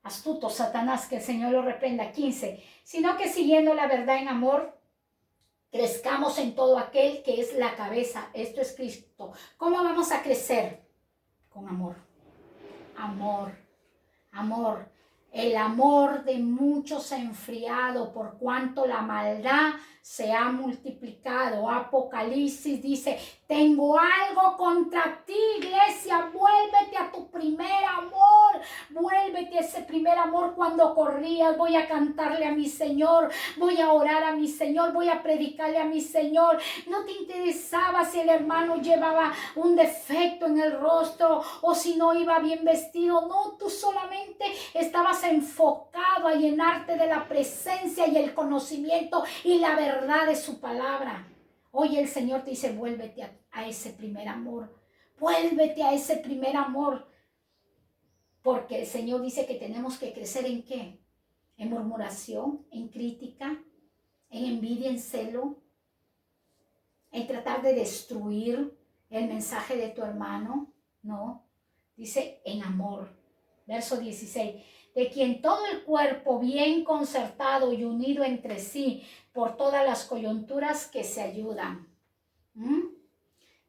Astuto Satanás, que el Señor lo reprenda. 15. Sino que siguiendo la verdad en amor, crezcamos en todo aquel que es la cabeza. Esto es Cristo. ¿Cómo vamos a crecer? Con amor. Amor. Amor. El amor de muchos se ha enfriado por cuanto la maldad se ha multiplicado. Apocalipsis dice, tengo algo contra ti, iglesia, vuélvete a tu primer amor, vuélvete a ese primer amor cuando corrías. Voy a cantarle a mi Señor, voy a orar a mi Señor, voy a predicarle a mi Señor. No te interesaba si el hermano llevaba un defecto en el rostro o si no iba bien vestido. No, tú solamente estabas enfocado a llenarte de la presencia y el conocimiento y la verdad de su palabra. Hoy el Señor te dice, vuélvete a ese primer amor. Vuélvete a ese primer amor. Porque el Señor dice que tenemos que crecer ¿en qué? En murmuración, en crítica, en envidia, en celo, en tratar de destruir el mensaje de tu hermano. No, dice en amor. Verso 16. De quien todo el cuerpo bien concertado y unido entre sí por todas las coyunturas que se ayudan.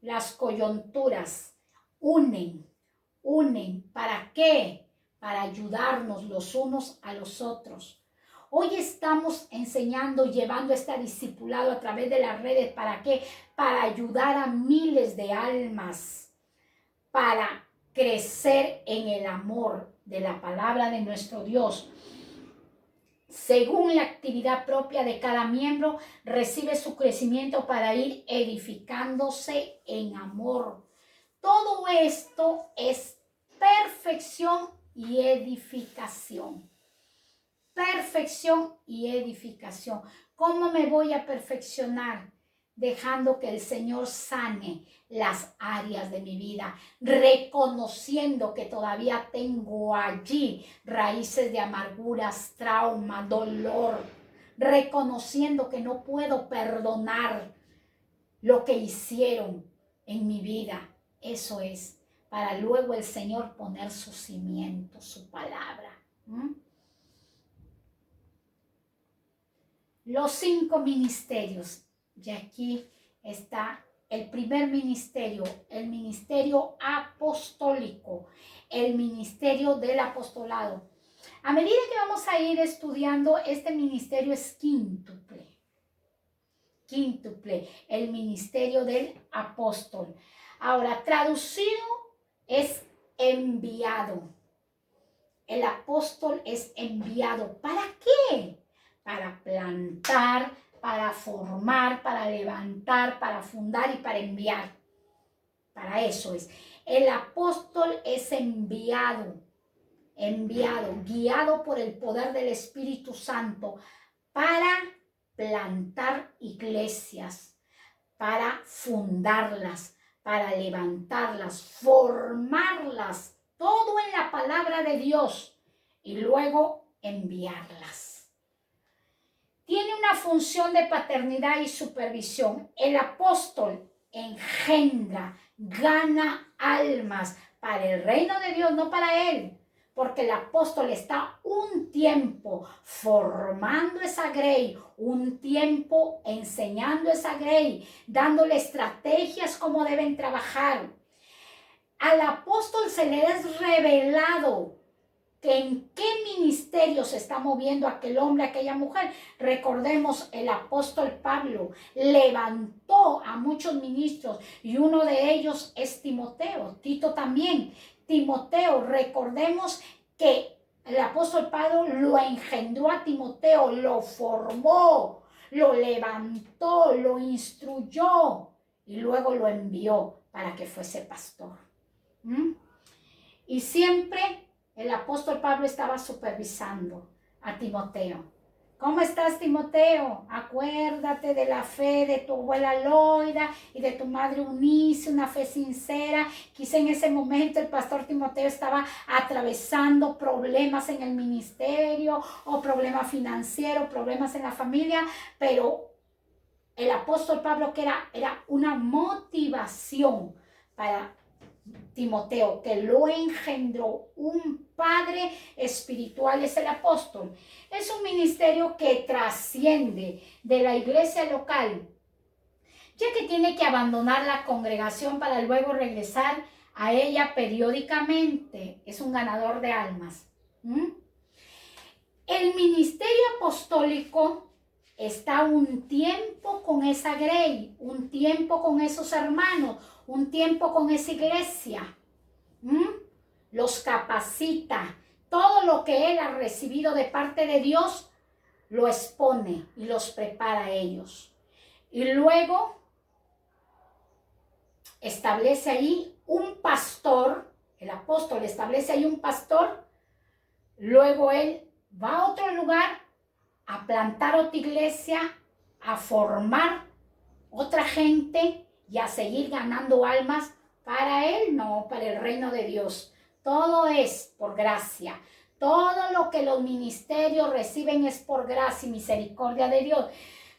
Las coyunturas unen. ¿Para qué? Para ayudarnos los unos a los otros. Hoy estamos enseñando, llevando este discipulado a través de las redes. ¿Para qué? Para ayudar a miles de almas. Para crecer en el amor de la palabra de nuestro Dios. Según la actividad propia de cada miembro, recibe su crecimiento para ir edificándose en amor. Todo esto es perfección y edificación. Perfección y edificación. ¿Cómo me voy a perfeccionar? Dejando que el Señor sane las áreas de mi vida, reconociendo que todavía tengo allí raíces de amarguras, trauma, dolor, reconociendo que no puedo perdonar lo que hicieron en mi vida. Eso es, para luego el Señor poner su cimiento, su palabra. Los 5 ministerios. Y aquí está el primer ministerio, el ministerio apostólico, el ministerio del apostolado. A medida que vamos a ir estudiando, este ministerio es quíntuple. Quíntuple, el ministerio del apóstol. Ahora, traducido es enviado. El apóstol es enviado. ¿Para qué? Para plantar, para formar, para levantar, para fundar y para enviar. Para eso es. El apóstol es enviado, guiado por el poder del Espíritu Santo para plantar iglesias, para fundarlas, para levantarlas, formarlas, todo en la palabra de Dios y luego enviarlas. Tiene una función de paternidad y supervisión. El apóstol engendra, gana almas para el reino de Dios, no para él. Porque el apóstol está un tiempo formando esa grey, un tiempo enseñando esa grey, dándole estrategias cómo deben trabajar. Al apóstol se le es revelado que en qué ministerio se está moviendo aquel hombre, aquella mujer. Recordemos, el apóstol Pablo levantó a muchos ministros y uno de ellos es Timoteo, Tito también. Timoteo, recordemos que el apóstol Pablo lo engendró a Timoteo, lo formó, lo levantó, lo instruyó y luego lo envió para que fuese pastor. Y siempre el apóstol Pablo estaba supervisando a Timoteo. ¿Cómo estás, Timoteo? Acuérdate de la fe de tu abuela Loida y de tu madre Unice, una fe sincera. Quizá en ese momento el pastor Timoteo estaba atravesando problemas en el ministerio o problemas financieros, problemas en la familia, pero el apóstol Pablo que era una motivación para Timoteo, que lo engendró un padre espiritual, es el apóstol. Es un ministerio que trasciende de la iglesia local, ya que tiene que abandonar la congregación para luego regresar a ella periódicamente. Es un ganador de almas. El ministerio apostólico está un tiempo con esa grey, un tiempo con esos hermanos, un tiempo con esa iglesia. Los capacita. Todo lo que él ha recibido de parte de Dios, lo expone y los prepara a ellos. Y luego establece ahí un pastor, el apóstol establece ahí un pastor, luego él va a otro lugar a plantar otra iglesia, a formar otra gente y a seguir ganando almas para él, no, para el reino de Dios. Todo es por gracia. Todo lo que los ministerios reciben es por gracia y misericordia de Dios.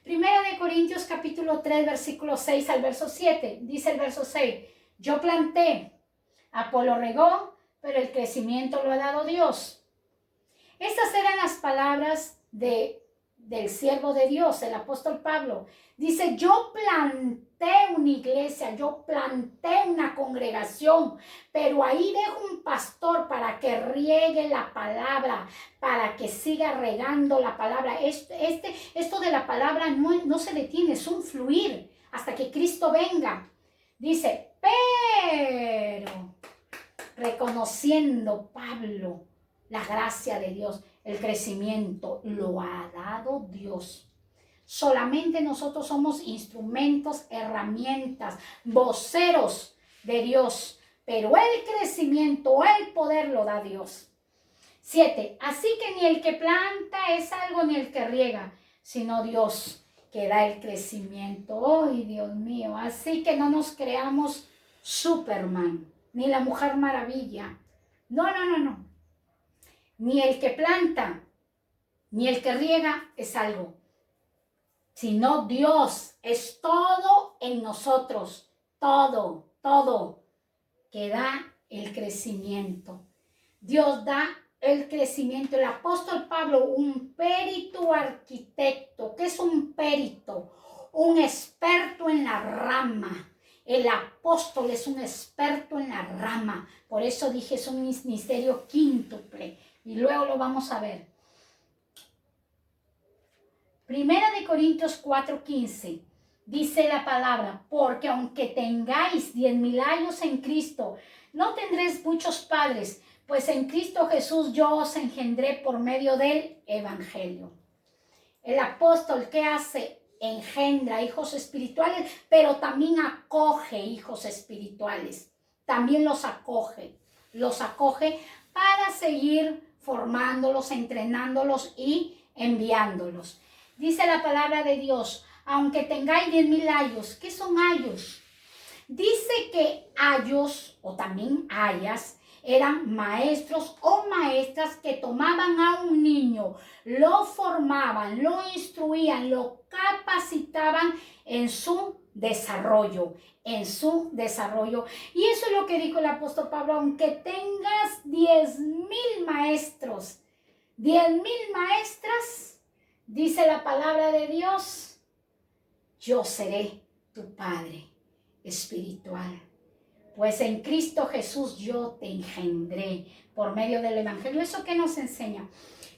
Primera de Corintios capítulo 3, versículo 6 al verso 7. Dice el verso 6, yo planté, Apolo regó, pero el crecimiento lo ha dado Dios. Estas eran las palabras del siervo de Dios, el apóstol Pablo. Dice, yo planté una iglesia, yo planté una congregación, pero ahí dejo un pastor para que riegue la palabra, para que siga regando la palabra. Esto de la palabra no se detiene, es un fluir hasta que Cristo venga. Dice, pero reconociendo Pablo la gracia de Dios, el crecimiento lo ha dado Dios. Solamente nosotros somos instrumentos, herramientas, voceros de Dios, pero el crecimiento, el poder lo da Dios. 7. Así que ni el que planta es algo ni el que riega, sino Dios que da el crecimiento. ¡Ay, Dios mío! Así que no nos creamos Superman, ni la Mujer Maravilla. No. Ni el que planta, ni el que riega es algo, sino Dios. Es todo en nosotros, todo, que da el crecimiento. Dios da el crecimiento. El apóstol Pablo, un perito arquitecto. ¿Qué es un perito? Un experto en la rama. El apóstol es un experto en la rama. Por eso dije, es un ministerio quíntuple. Y luego lo vamos a ver. Primera de Corintios 4:15. Dice la palabra, porque aunque tengáis 10,000 años en Cristo, no tendréis muchos padres, pues en Cristo Jesús yo os engendré por medio del Evangelio. El apóstol, ¿qué hace? Engendra hijos espirituales, pero también acoge hijos espirituales. También los acoge para seguir formándolos, entrenándolos y enviándolos. Dice la palabra de Dios, aunque tengáis 10,000 años. ¿Qué son años? Dice que ayos o también ayas eran maestros o maestras que tomaban a un niño, lo formaban, lo instruían, lo capacitaban en su desarrollo, Y eso es lo que dijo el apóstol Pablo, aunque tengas 10,000 maestros, 10,000 maestras, dice la palabra de Dios, yo seré tu Padre espiritual. Pues en Cristo Jesús yo te engendré por medio del Evangelio. ¿Eso qué nos enseña?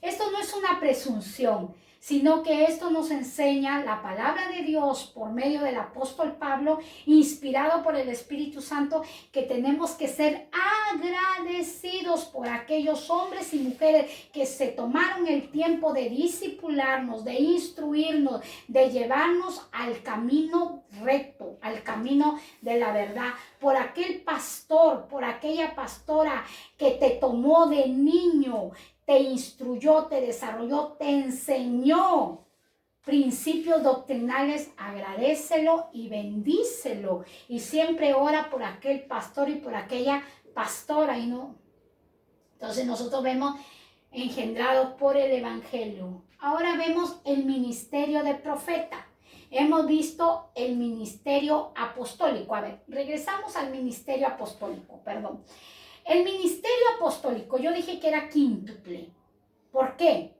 Esto no es una presunción, sino que esto nos enseña la palabra de Dios por medio del apóstol Pablo, inspirado por el Espíritu Santo, que tenemos que ser agradecidos por aquellos hombres y mujeres que se tomaron el tiempo de discipularnos, de instruirnos, de llevarnos al camino recto, al camino de la verdad, por aquel pastor, por aquella pastora que te tomó de niño, te instruyó, te desarrolló, te enseñó principios doctrinales, agradécelo y bendícelo. Y siempre ora por aquel pastor y por aquella pastora. Y no. Entonces nosotros vemos engendrados por el evangelio. Ahora vemos el ministerio de profeta. Hemos visto el ministerio apostólico. A ver, regresamos al ministerio apostólico, perdón. El ministerio apostólico, yo dije que era quíntuple. ¿Por qué?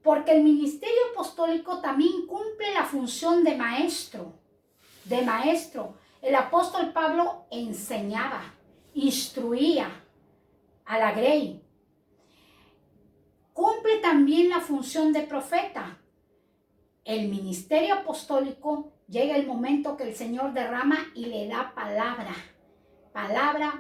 Porque el ministerio apostólico también cumple la función de maestro. De maestro. El apóstol Pablo enseñaba, instruía a la grey. Cumple también la función de profeta. El ministerio apostólico llega el momento que el Señor derrama y le da palabra,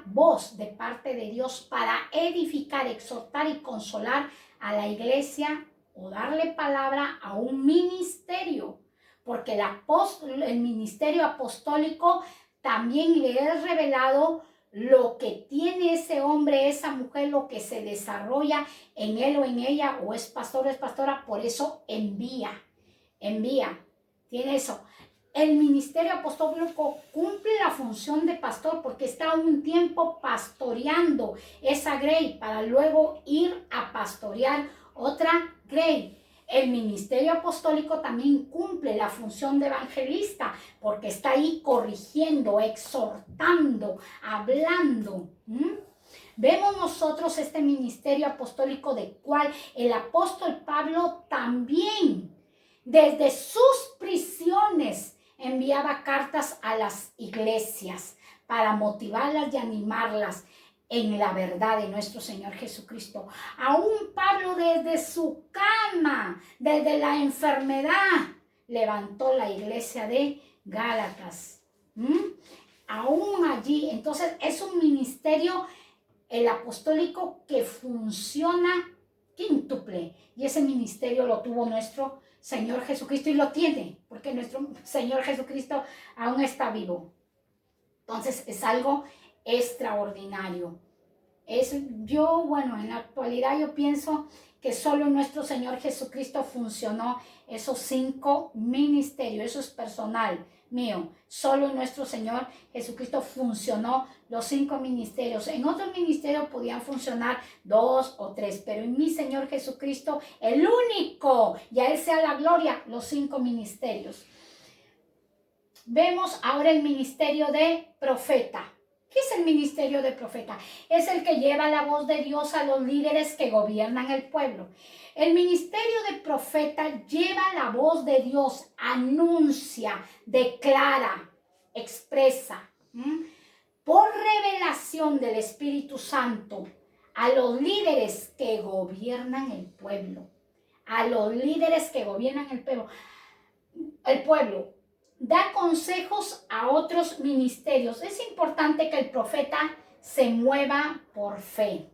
voz de parte de Dios para edificar, exhortar y consolar a la iglesia o darle palabra a un ministerio, porque el ministerio apostólico también le es revelado lo que tiene ese hombre, esa mujer, lo que se desarrolla en él o en ella, o es pastor o es pastora, por eso envía, tiene eso. El ministerio apostólico cumple la función de pastor porque está un tiempo pastoreando esa grey para luego ir a pastorear otra grey. El ministerio apostólico también cumple la función de evangelista porque está ahí corrigiendo, exhortando, hablando. Vemos nosotros este ministerio apostólico del cual el apóstol Pablo también desde sus prisiones enviaba cartas a las iglesias para motivarlas y animarlas en la verdad de nuestro Señor Jesucristo. Aún Pablo desde su cama, desde la enfermedad, levantó la iglesia de Gálatas. Aún allí, entonces es un ministerio, el apostólico, que funciona quíntuple. Y ese ministerio lo tuvo nuestro Señor Jesucristo y lo tiene, porque nuestro Señor Jesucristo aún está vivo. Entonces es algo extraordinario. En la actualidad yo pienso que solo nuestro Señor Jesucristo funcionó esos 5 ministerios. Eso es personal mío. Solo nuestro Señor Jesucristo funcionó los 5 ministerios. En otros ministerios podían funcionar 2 o 3, pero en mi Señor Jesucristo, el único, y a Él sea la gloria, los 5 ministerios. Vemos ahora el ministerio de profeta. ¿Qué es el ministerio de profeta? Es el que lleva la voz de Dios a los líderes que gobiernan el pueblo. El ministerio de profeta lleva la voz de Dios, anuncia, declara, expresa, por revelación del Espíritu Santo a los líderes que gobiernan el pueblo. A los líderes que gobiernan el pueblo. Da consejos a otros ministerios. Es importante que el profeta se mueva por fe.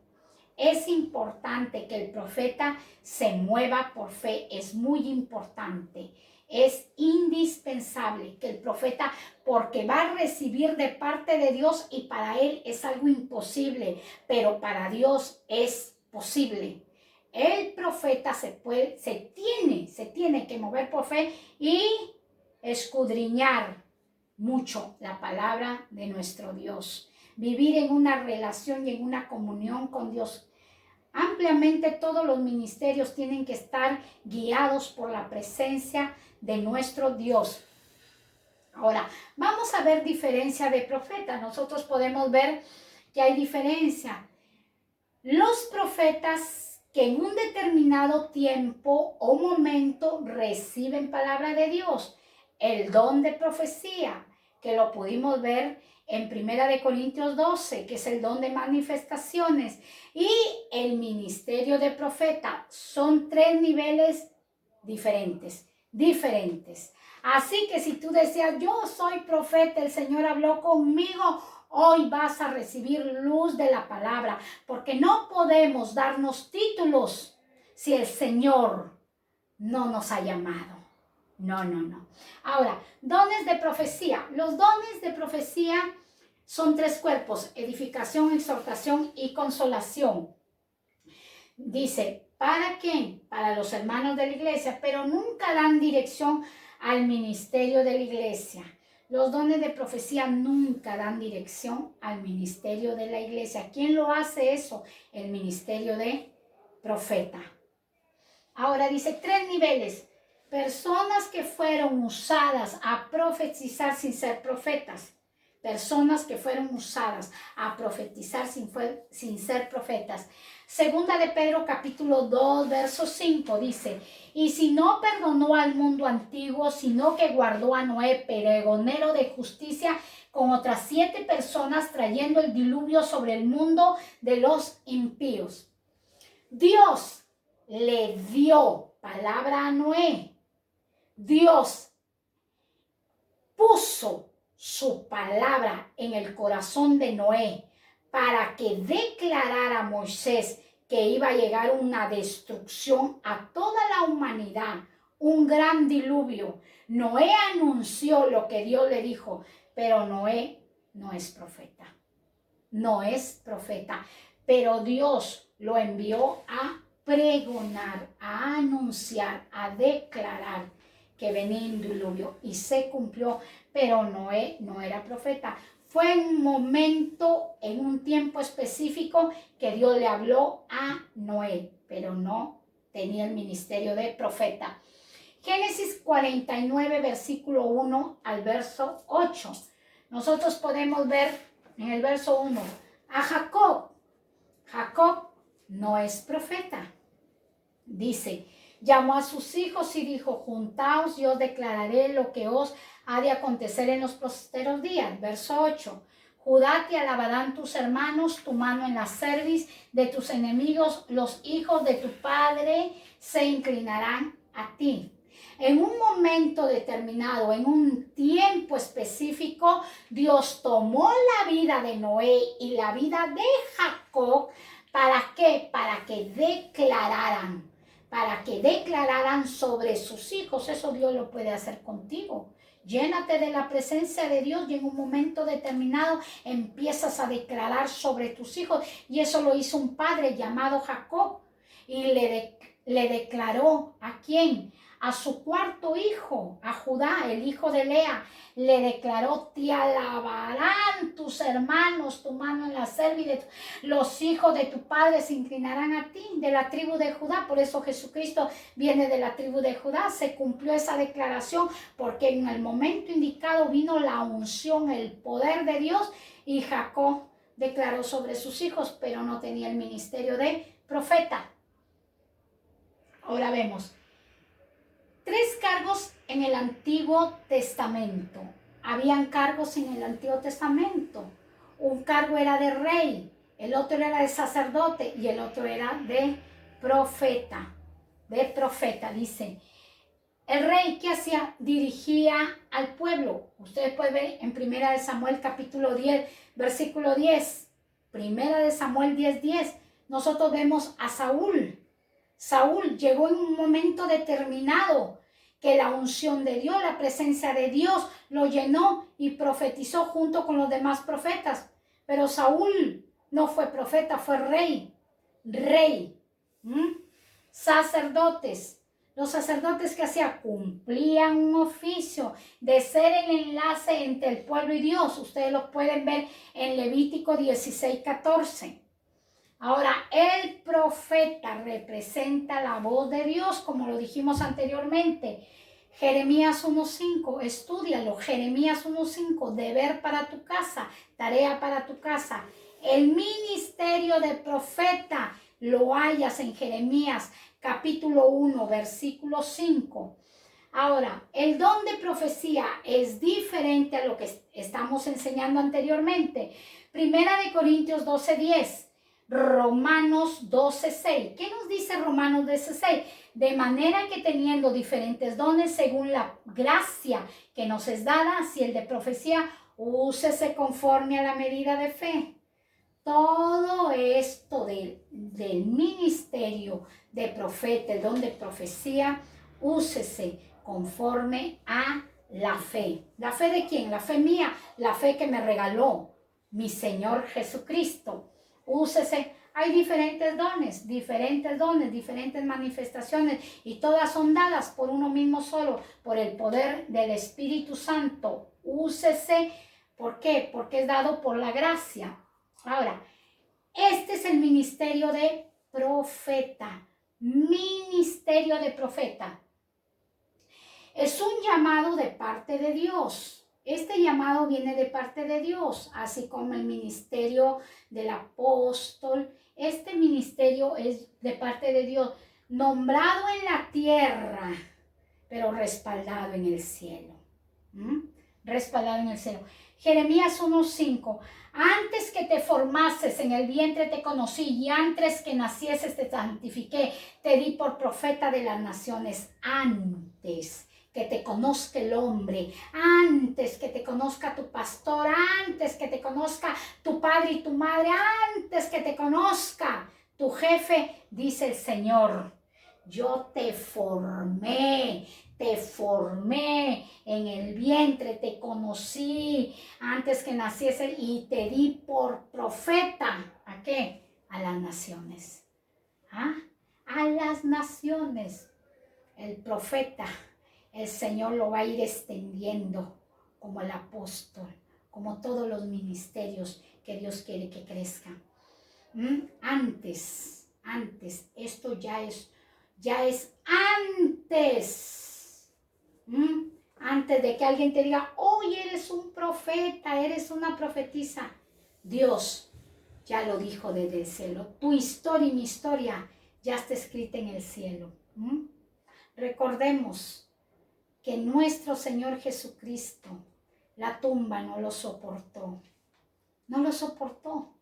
Es importante que el profeta se mueva por fe. Es muy importante. Es indispensable que el profeta, porque va a recibir de parte de Dios y para él es algo imposible, pero para Dios es posible. El profeta se tiene que mover por fe y escudriñar mucho la palabra de nuestro Dios, vivir en una relación y en una comunión con Dios. Ampliamente todos los ministerios tienen que estar guiados por la presencia de nuestro Dios. Ahora, vamos a ver diferencia de profeta. Nosotros podemos ver que hay diferencia. Los profetas que en un determinado tiempo o momento reciben palabra de Dios, el don de profecía, que lo pudimos ver en 1 Corintios 12, que es el don de manifestaciones, y el ministerio de profeta, son 3 niveles diferentes. Así que si tú decías, yo soy profeta, el Señor habló conmigo, hoy vas a recibir luz de la palabra, porque no podemos darnos títulos si el Señor no nos ha llamado. No. Ahora, dones de profecía. Los dones de profecía son 3 cuerpos: edificación, exhortación y consolación. Dice, ¿para quién? Para los hermanos de la iglesia, pero nunca dan dirección al ministerio de la iglesia. Los dones de profecía nunca dan dirección al ministerio de la iglesia. ¿Quién lo hace eso? El ministerio de profeta. Ahora dice 3 niveles. Personas que fueron usadas a profetizar sin ser profetas. Personas que fueron usadas a profetizar sin ser profetas. Segunda de Pedro capítulo 2, verso 5 dice, y si no perdonó al mundo antiguo, sino que guardó a Noé, pregonero de justicia, con otras 7 personas, trayendo el diluvio sobre el mundo de los impíos. Dios le dio palabra a Noé. Dios puso su palabra en el corazón de Noé para que declarara a Moisés que iba a llegar una destrucción a toda la humanidad, un gran diluvio. Noé anunció lo que Dios le dijo, pero Noé no es profeta. No es profeta, pero Dios lo envió a pregonar, a anunciar, a declarar que venía un diluvio y se cumplió, pero Noé no era profeta. Fue en un momento, en un tiempo específico que Dios le habló a Noé, pero no tenía el ministerio de profeta. Génesis 49, versículo 1 al verso 8. Nosotros podemos ver en el verso 1 a Jacob. Jacob no es profeta. Dice, llamó a sus hijos y dijo, juntaos y os declararé lo que os ha de acontecer en los posteros días. Verso 8. Judá, te alabarán tus hermanos, tu mano en la cerviz de tus enemigos, los hijos de tu padre se inclinarán a ti. En un momento determinado, en un tiempo específico, Dios tomó la vida de Noé y la vida de Jacob. ¿Para qué? Para que declararan sobre sus hijos. Eso Dios lo puede hacer contigo. Llénate de la presencia de Dios y en un momento determinado empiezas a declarar sobre tus hijos. Y eso lo hizo un padre llamado Jacob. Y le declaró ¿a quién? A su cuarto hijo, a Judá, el hijo de Lea. Le declaró, te alabarán tus hermanos, tu mano en la cerviz, los hijos de tu padre se inclinarán a ti, de la tribu de Judá. Por eso Jesucristo viene de la tribu de Judá. Se cumplió esa declaración porque en el momento indicado vino la unción, el poder de Dios, y Jacob declaró sobre sus hijos, pero no tenía el ministerio de profeta. Ahora vemos 3 cargos en el Antiguo Testamento. Habían cargos en el Antiguo Testamento. Un cargo era de rey, el otro era de sacerdote y el otro era de profeta. De profeta, dice. El rey, ¿qué hacía? Dirigía al pueblo. Ustedes pueden ver en 1 Samuel capítulo 10, versículo 10. 1 Samuel 10:10. Nosotros vemos a Saúl. Saúl llegó en un momento determinado que la unción de Dios, la presencia de Dios lo llenó y profetizó junto con los demás profetas. Pero Saúl no fue profeta, fue rey. Sacerdotes. Los sacerdotes que hacían cumplían un oficio de ser el enlace entre el pueblo y Dios. Ustedes lo pueden ver en Levítico 16:14. Ahora, el profeta representa la voz de Dios, como lo dijimos anteriormente. Jeremías 1:5, estúdialo. Jeremías 1:5, deber para tu casa, tarea para tu casa. El ministerio de profeta lo hallas en Jeremías capítulo 1, versículo 5. Ahora, el don de profecía es diferente a lo que estamos enseñando anteriormente. 1 Corintios 12:10. Romanos 12:6. ¿Qué nos dice Romanos 12:6? De manera que teniendo diferentes dones según la gracia que nos es dada, si el de profecía, úsese conforme a la medida de fe. Todo esto del ministerio de profeta, el don de profecía, úsese conforme a la fe. ¿La fe de quién? La fe mía, la fe que me regaló mi Señor Jesucristo. Úsese Hay diferentes dones, diferentes manifestaciones y todas son dadas por uno mismo solo, por el poder del Espíritu Santo. Úsese, ¿por qué? Porque es dado por la gracia. Ahora, este es el ministerio de profeta. Ministerio de profeta. Es un llamado de parte de Dios. Este llamado viene de parte de Dios, así como el ministerio del apóstol. Este ministerio es de parte de Dios, nombrado en la tierra, pero respaldado en el cielo. Respaldado en el cielo. Jeremías 1:5. Antes que te formases en el vientre te conocí, y antes que nacieses te santifiqué, te di por profeta de las naciones. Antes que te conozca el hombre, antes que te conozca tu pastor, antes que te conozca tu padre y tu madre, antes que te conozca tu jefe, dice el Señor, yo te formé en el vientre, te conocí antes que naciese y te di por profeta. ¿A qué? A las naciones. ¿Ah? A las naciones. El profeta, el Señor lo va a ir extendiendo como el apóstol, como todos los ministerios que Dios quiere que crezcan. Antes, esto ya es antes. Antes de que alguien te diga, hoy eres un profeta, eres una profetisa. Dios ya lo dijo desde el cielo. Tu historia y mi historia ya está escrita en el cielo. Recordemos que nuestro Señor Jesucristo, la tumba no lo soportó. No lo soportó.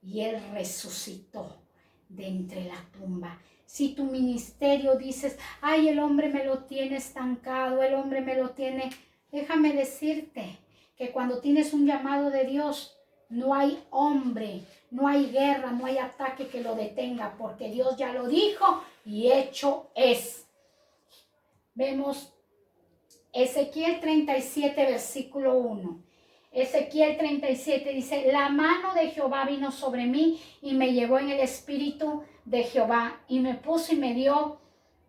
Y Él resucitó de entre la tumba. Si tu ministerio dices, ay, el hombre me lo tiene estancado, el hombre me lo tiene, déjame decirte que cuando tienes un llamado de Dios, no hay hombre, no hay guerra, no hay ataque que lo detenga, porque Dios ya lo dijo y hecho es. Vemos Ezequiel 37, versículo 1. Ezequiel 37 dice, la mano de Jehová vino sobre mí y me llevó en el espíritu de Jehová y me puso y me dio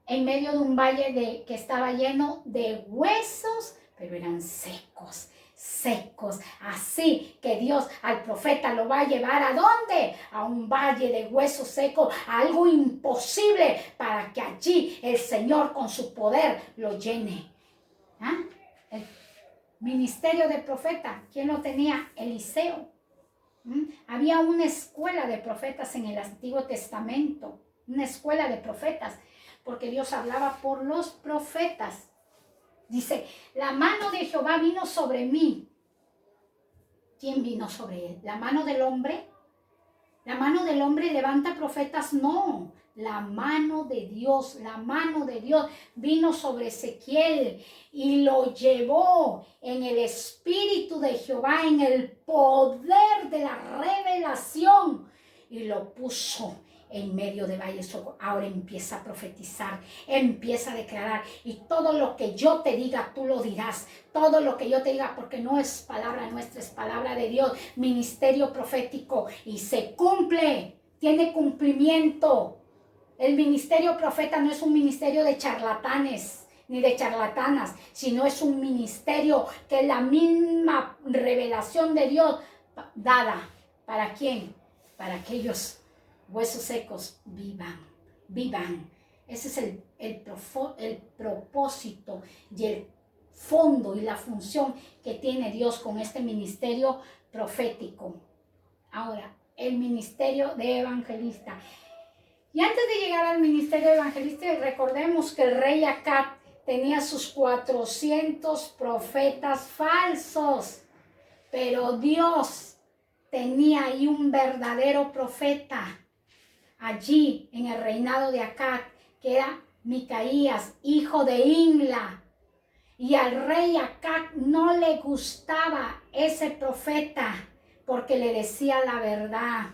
en medio de un valle que estaba lleno de huesos, pero eran secos. Así que Dios al profeta lo va a llevar ¿a dónde? A un valle de huesos secos, a algo imposible, para que allí el Señor con su poder lo llene. El ministerio de profeta, ¿quién lo tenía? Eliseo. Había una escuela de profetas en el Antiguo Testamento, una escuela de profetas, porque Dios hablaba por los profetas. Dice, la mano de Jehová vino sobre mí. ¿Quién vino sobre él? ¿La mano del hombre? ¿La mano del hombre levanta profetas? No. La mano de Dios vino sobre Ezequiel y lo llevó en el espíritu de Jehová, en el poder de la revelación, y lo puso en medio de valles. Ahora empieza a profetizar, empieza a declarar, y todo lo que yo te diga, tú lo dirás. Todo lo que yo te diga, porque no es palabra nuestra, es palabra de Dios. Ministerio profético, y se cumple, tiene cumplimiento. El ministerio profeta no es un ministerio de charlatanes ni de charlatanas, sino es un ministerio que es la misma revelación de Dios dada. ¿Para quién? Para aquellos huesos secos vivan. Ese es el propósito y el fondo y la función que tiene Dios con este ministerio profético. Ahora, el ministerio de evangelista. Y antes de llegar al ministerio de evangelista, recordemos que el rey Acab tenía sus 400 profetas falsos, pero Dios tenía ahí un verdadero profeta allí en el reinado de Acab, que era Micaías, hijo de Imla. Y al rey Acab no le gustaba ese profeta porque le decía la verdad.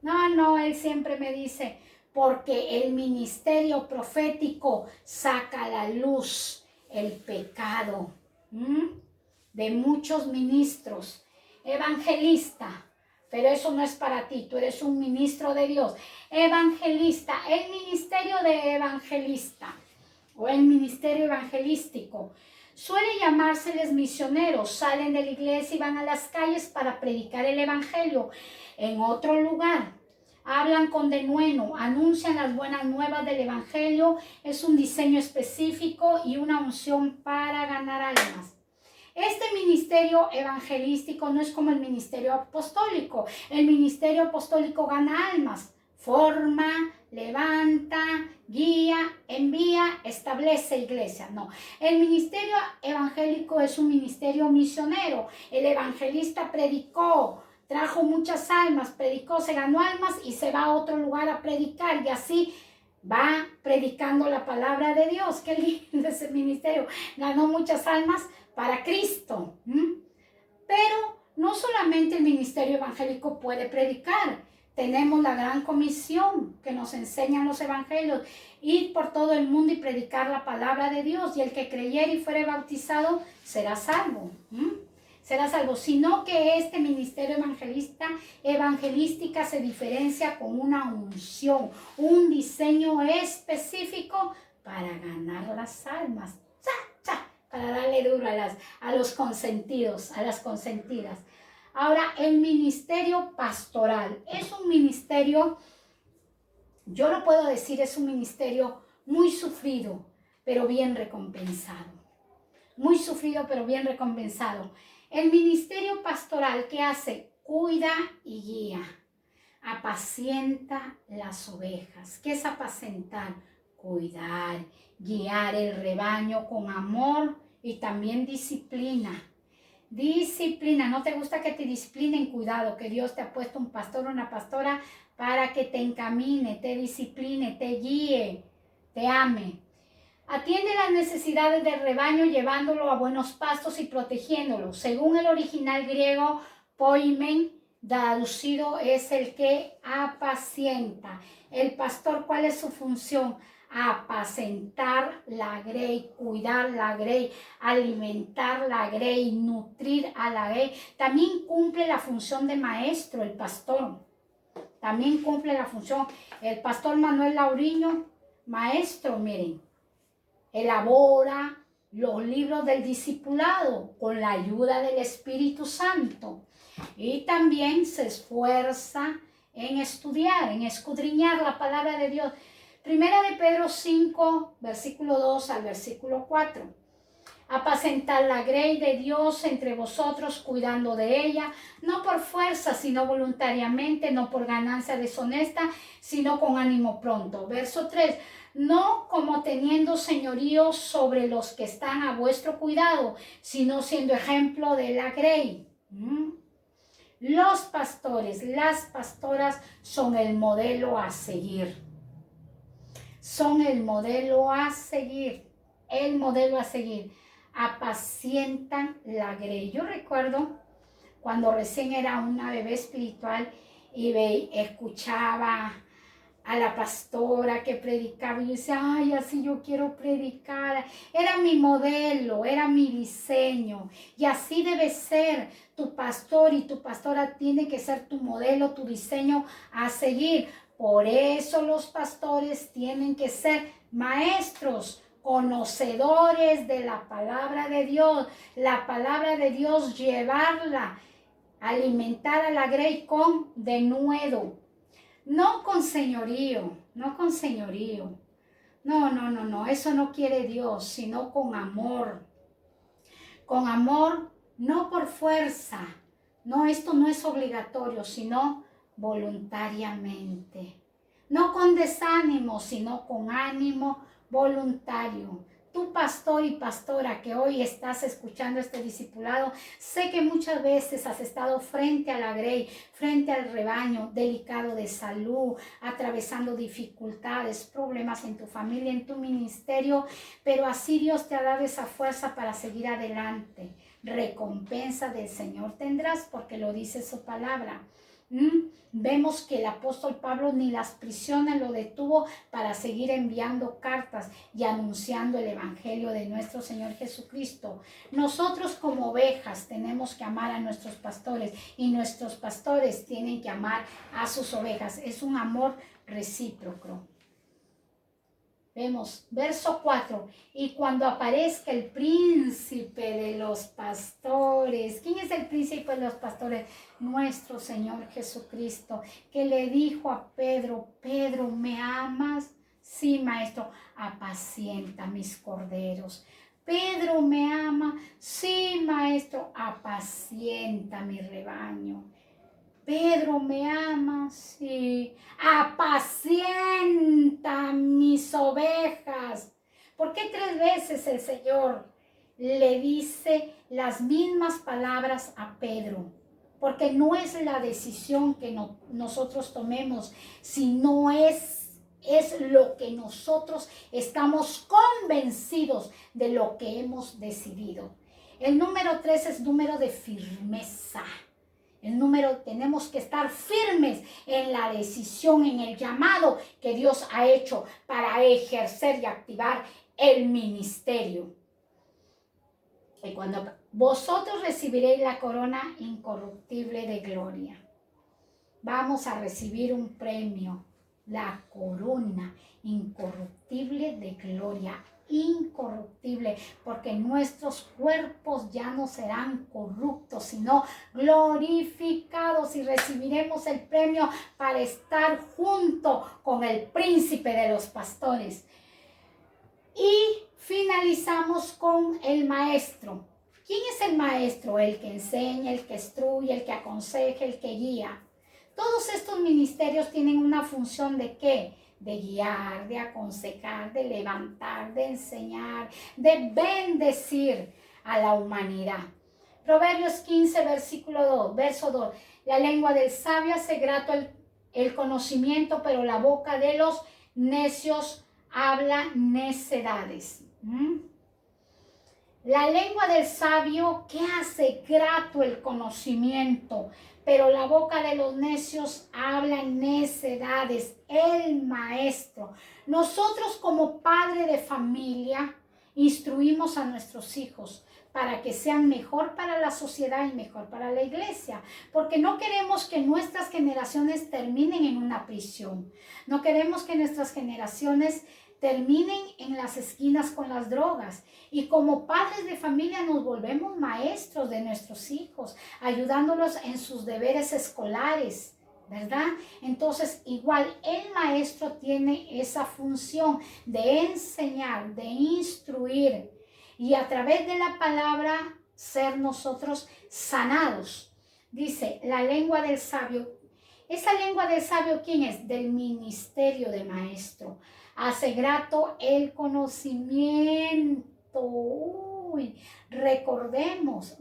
No, él siempre me dice, porque el ministerio profético saca a la luz el pecado de muchos ministros. Evangelista, pero eso no es para ti. Tú eres un ministro de Dios. Evangelista, el ministerio de evangelista o el ministerio evangelístico. Suele llamárseles misioneros. Salen de la iglesia y van a las calles para predicar el evangelio en otro lugar. Hablan con denuedo, anuncian las buenas nuevas del evangelio. Es un diseño específico y una unción para ganar almas. Este ministerio evangelístico no es como el ministerio apostólico. El ministerio apostólico gana almas, forma, levanta, guía, envía, establece iglesia. No, el ministerio evangélico es un ministerio misionero. El evangelista predicó, trajo muchas almas, predicó, se ganó almas y se va a otro lugar a predicar, y así va predicando la palabra de Dios. Qué lindo ese ministerio. Ganó muchas almas para Cristo. Pero no solamente el ministerio evangélico puede predicar. Tenemos la gran comisión que nos enseñan los evangelios: ir por todo el mundo y predicar la palabra de Dios, y el que creyere y fuere bautizado será salvo. Será salvo, sino que este ministerio evangelística se diferencia con una unción, un diseño específico para ganar las almas, para darle duro a los consentidos, a las consentidas. Ahora, el ministerio pastoral es un ministerio, yo lo puedo decir, es un ministerio muy sufrido, pero bien recompensado. Muy sufrido, pero bien recompensado. El ministerio pastoral, ¿qué hace? Cuida y guía. Apacienta las ovejas. ¿Qué es apacentar? Cuidar, guiar el rebaño con amor y también disciplina. Disciplina. ¿No te gusta que te disciplinen? Cuidado, que Dios te ha puesto un pastor o una pastora para que te encamine, te discipline, te guíe, te ame. Atiende las necesidades del rebaño llevándolo a buenos pastos y protegiéndolo. Según el original griego, poimen, traducido, es el que apacienta. El pastor, ¿cuál es su función? Apacentar la grey, cuidar la grey, alimentar la grey, nutrir a la grey. También cumple la función de maestro el pastor. También cumple la función. El pastor Manuel Lauriño, maestro, miren, elabora los libros del discipulado con la ayuda del Espíritu Santo, y también se esfuerza en estudiar, en escudriñar la palabra de Dios. Primera de Pedro 5, versículo 2 al versículo 4. Apacentar la grey de Dios entre vosotros, cuidando de ella, no por fuerza, sino voluntariamente, no por ganancia deshonesta, sino con ánimo pronto. Verso 3. No como teniendo señorío sobre los que están a vuestro cuidado, sino siendo ejemplo de la grey. Los pastores, las pastoras son el modelo a seguir. Son el modelo a seguir. El modelo a seguir. Apacientan la grey. Yo recuerdo cuando recién era una bebé espiritual y escuchaba a la pastora que predicaba, y yo decía, ay, así yo quiero predicar. Era mi modelo, era mi diseño, y así debe ser. Tu pastor y tu pastora tiene que ser tu modelo, tu diseño a seguir. Por eso los pastores tienen que ser maestros, conocedores de la palabra de Dios. La palabra de Dios, llevarla, alimentar a la grey con denuedo. No con señorío, no con señorío. No, eso no quiere Dios, sino con amor. Con amor, no por fuerza. No, esto no es obligatorio, sino voluntariamente. No con desánimo, sino con ánimo voluntario. Tu pastor y pastora que hoy estás escuchando este discipulado, sé que muchas veces has estado frente a la grey, frente al rebaño, delicado de salud, atravesando dificultades, problemas en tu familia, en tu ministerio, pero así Dios te ha dado esa fuerza para seguir adelante. Recompensa del Señor tendrás, porque lo dice su palabra. Vemos que el apóstol Pablo ni las prisiones lo detuvo para seguir enviando cartas y anunciando el evangelio de nuestro Señor Jesucristo. Nosotros como ovejas tenemos que amar a nuestros pastores y nuestros pastores tienen que amar a sus ovejas. Es un amor recíproco. Vemos, verso 4, y cuando aparezca el príncipe de los pastores. ¿Quién es el príncipe de los pastores? Nuestro Señor Jesucristo, que le dijo a Pedro, Pedro, ¿me amas? Sí, maestro, apacienta mis corderos. Pedro, ¿me ama? Sí, maestro, apacienta mi rebaño. Pedro, ¿me amas? Sí. Apacienta mis ovejas. ¿Por qué 3 veces el Señor le dice las mismas palabras a Pedro? Porque no es la decisión que nosotros tomemos, sino es lo que nosotros estamos convencidos de lo que hemos decidido. El número 3 es número de firmeza. El número, tenemos que estar firmes en la decisión, en el llamado que Dios ha hecho para ejercer y activar el ministerio. Y cuando vosotros recibiréis la corona incorruptible de gloria, vamos a recibir un premio, la corona incorruptible de gloria. Incorruptible, porque nuestros cuerpos ya no serán corruptos, sino glorificados, y recibiremos el premio para estar junto con el príncipe de los pastores. Y finalizamos con el maestro. ¿Quién es el maestro? El que enseña, el que instruye, el que aconseja, el que guía. Todos estos ministerios tienen una función ¿de qué? De guiar, de aconsejar, de levantar, de enseñar, de bendecir a la humanidad. Proverbios 15, verso 2. La lengua del sabio hace grato el conocimiento, pero la boca de los necios habla necedades. La lengua del sabio, ¿qué hace? Grato el conocimiento, pero la boca de los necios habla necedades. El maestro. Nosotros como padre de familia instruimos a nuestros hijos para que sean mejor para la sociedad y mejor para la iglesia, porque no queremos que nuestras generaciones terminen en una prisión. No queremos que nuestras generaciones terminen en las esquinas con las drogas. Y como padres de familia nos volvemos maestros de nuestros hijos, ayudándolos en sus deberes escolares, ¿verdad? Entonces, igual el maestro tiene esa función de enseñar, de instruir, y a través de la palabra ser nosotros sanados. Dice, la lengua del sabio. ¿Esa lengua del sabio quién es? Del ministerio de maestro. Hace grato el conocimiento. Recordemos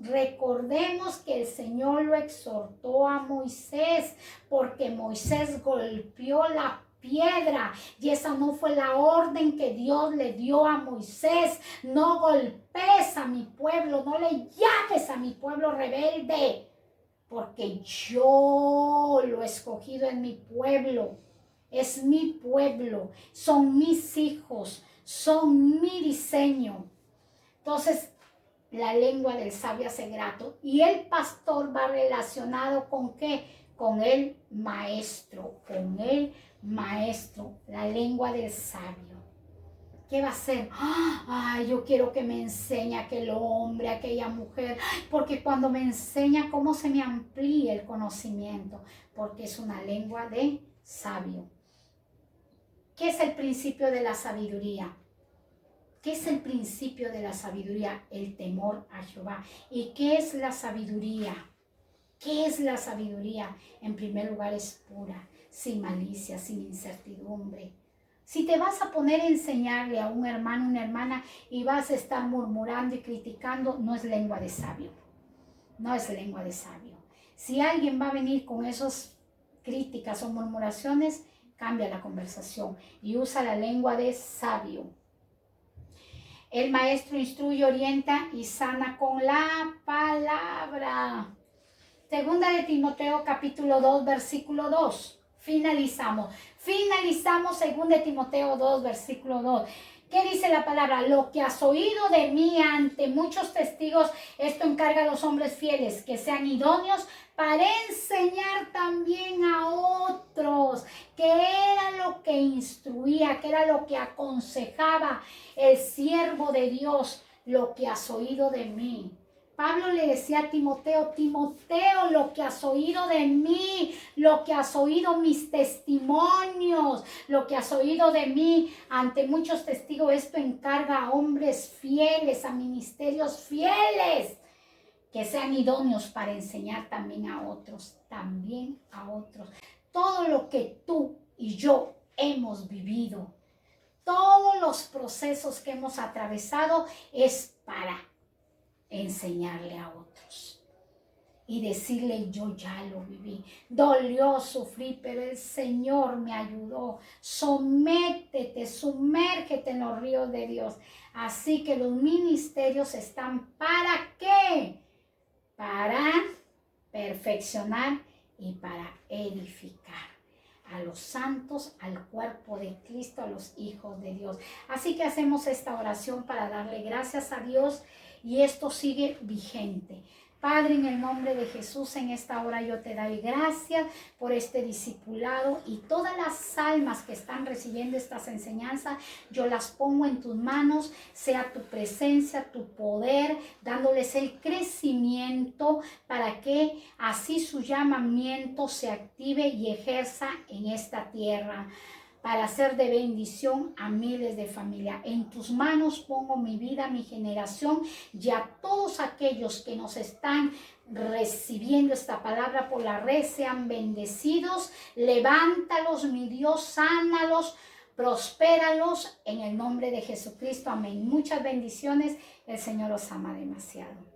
que el Señor lo exhortó a Moisés, porque Moisés golpeó la piedra, y esa no fue la orden que Dios le dio a Moisés. No golpees a mi pueblo, no le llames a mi pueblo rebelde, porque yo lo he escogido en mi pueblo. Es mi pueblo, son mis hijos, son mi diseño. Entonces, la lengua del sabio hace grato. Y el pastor va relacionado ¿con qué? Con el maestro, la lengua del sabio. ¿Qué va a hacer? Ay, yo quiero que me enseñe aquel hombre, aquella mujer, porque cuando me enseña, cómo se me amplía el conocimiento, porque es una lengua de sabio. ¿Qué es el principio de la sabiduría? ¿Qué es el principio de la sabiduría? El temor a Jehová. ¿Y qué es la sabiduría? ¿Qué es la sabiduría? En primer lugar es pura, sin malicia, sin incertidumbre. Si te vas a poner a enseñarle a un hermano, una hermana, y vas a estar murmurando y criticando, no es lengua de sabio. No es lengua de sabio. Si alguien va a venir con esas críticas o murmuraciones, cambia la conversación y usa la lengua de sabio. El maestro instruye, orienta y sana con la palabra. Segunda de Timoteo capítulo 2, versículo 2. Finalizamos segunda de Timoteo 2, versículo 2. ¿Qué dice la palabra? Lo que has oído de mí ante muchos testigos, esto encarga a los hombres fieles, que sean idóneos para enseñar también a otros, que era lo que instruía, que era lo que aconsejaba el siervo de Dios, lo que has oído de mí. Pablo le decía a Timoteo, Timoteo, lo que has oído de mí, lo que has oído mis testimonios, lo que has oído de mí ante muchos testigos, esto encarga a hombres fieles, a ministerios fieles, que sean idóneos para enseñar también a otros, Todo lo que tú y yo hemos vivido, todos los procesos que hemos atravesado es para enseñarle a otros y decirle: yo ya lo viví, dolió, sufrí, pero el Señor me ayudó. Sométete, sumérgete en los ríos de Dios. Así que los ministerios están ¿para qué? Para perfeccionar y para edificar a los santos, al cuerpo de Cristo, a los hijos de Dios. Así que hacemos esta oración para darle gracias a Dios, y esto sigue vigente. Padre, en el nombre de Jesús, en esta hora yo te doy gracias por este discipulado y todas las almas que están recibiendo estas enseñanzas, yo las pongo en tus manos, sea tu presencia, tu poder, dándoles el crecimiento para que así su llamamiento se active y ejerza en esta tierra, para ser de bendición a miles de familias. En tus manos pongo mi vida, mi generación, y a todos aquellos que nos están recibiendo esta palabra por la red, sean bendecidos. Levántalos, mi Dios, sánalos, prospéralos en el nombre de Jesucristo. Amén. Muchas bendiciones. El Señor os ama demasiado.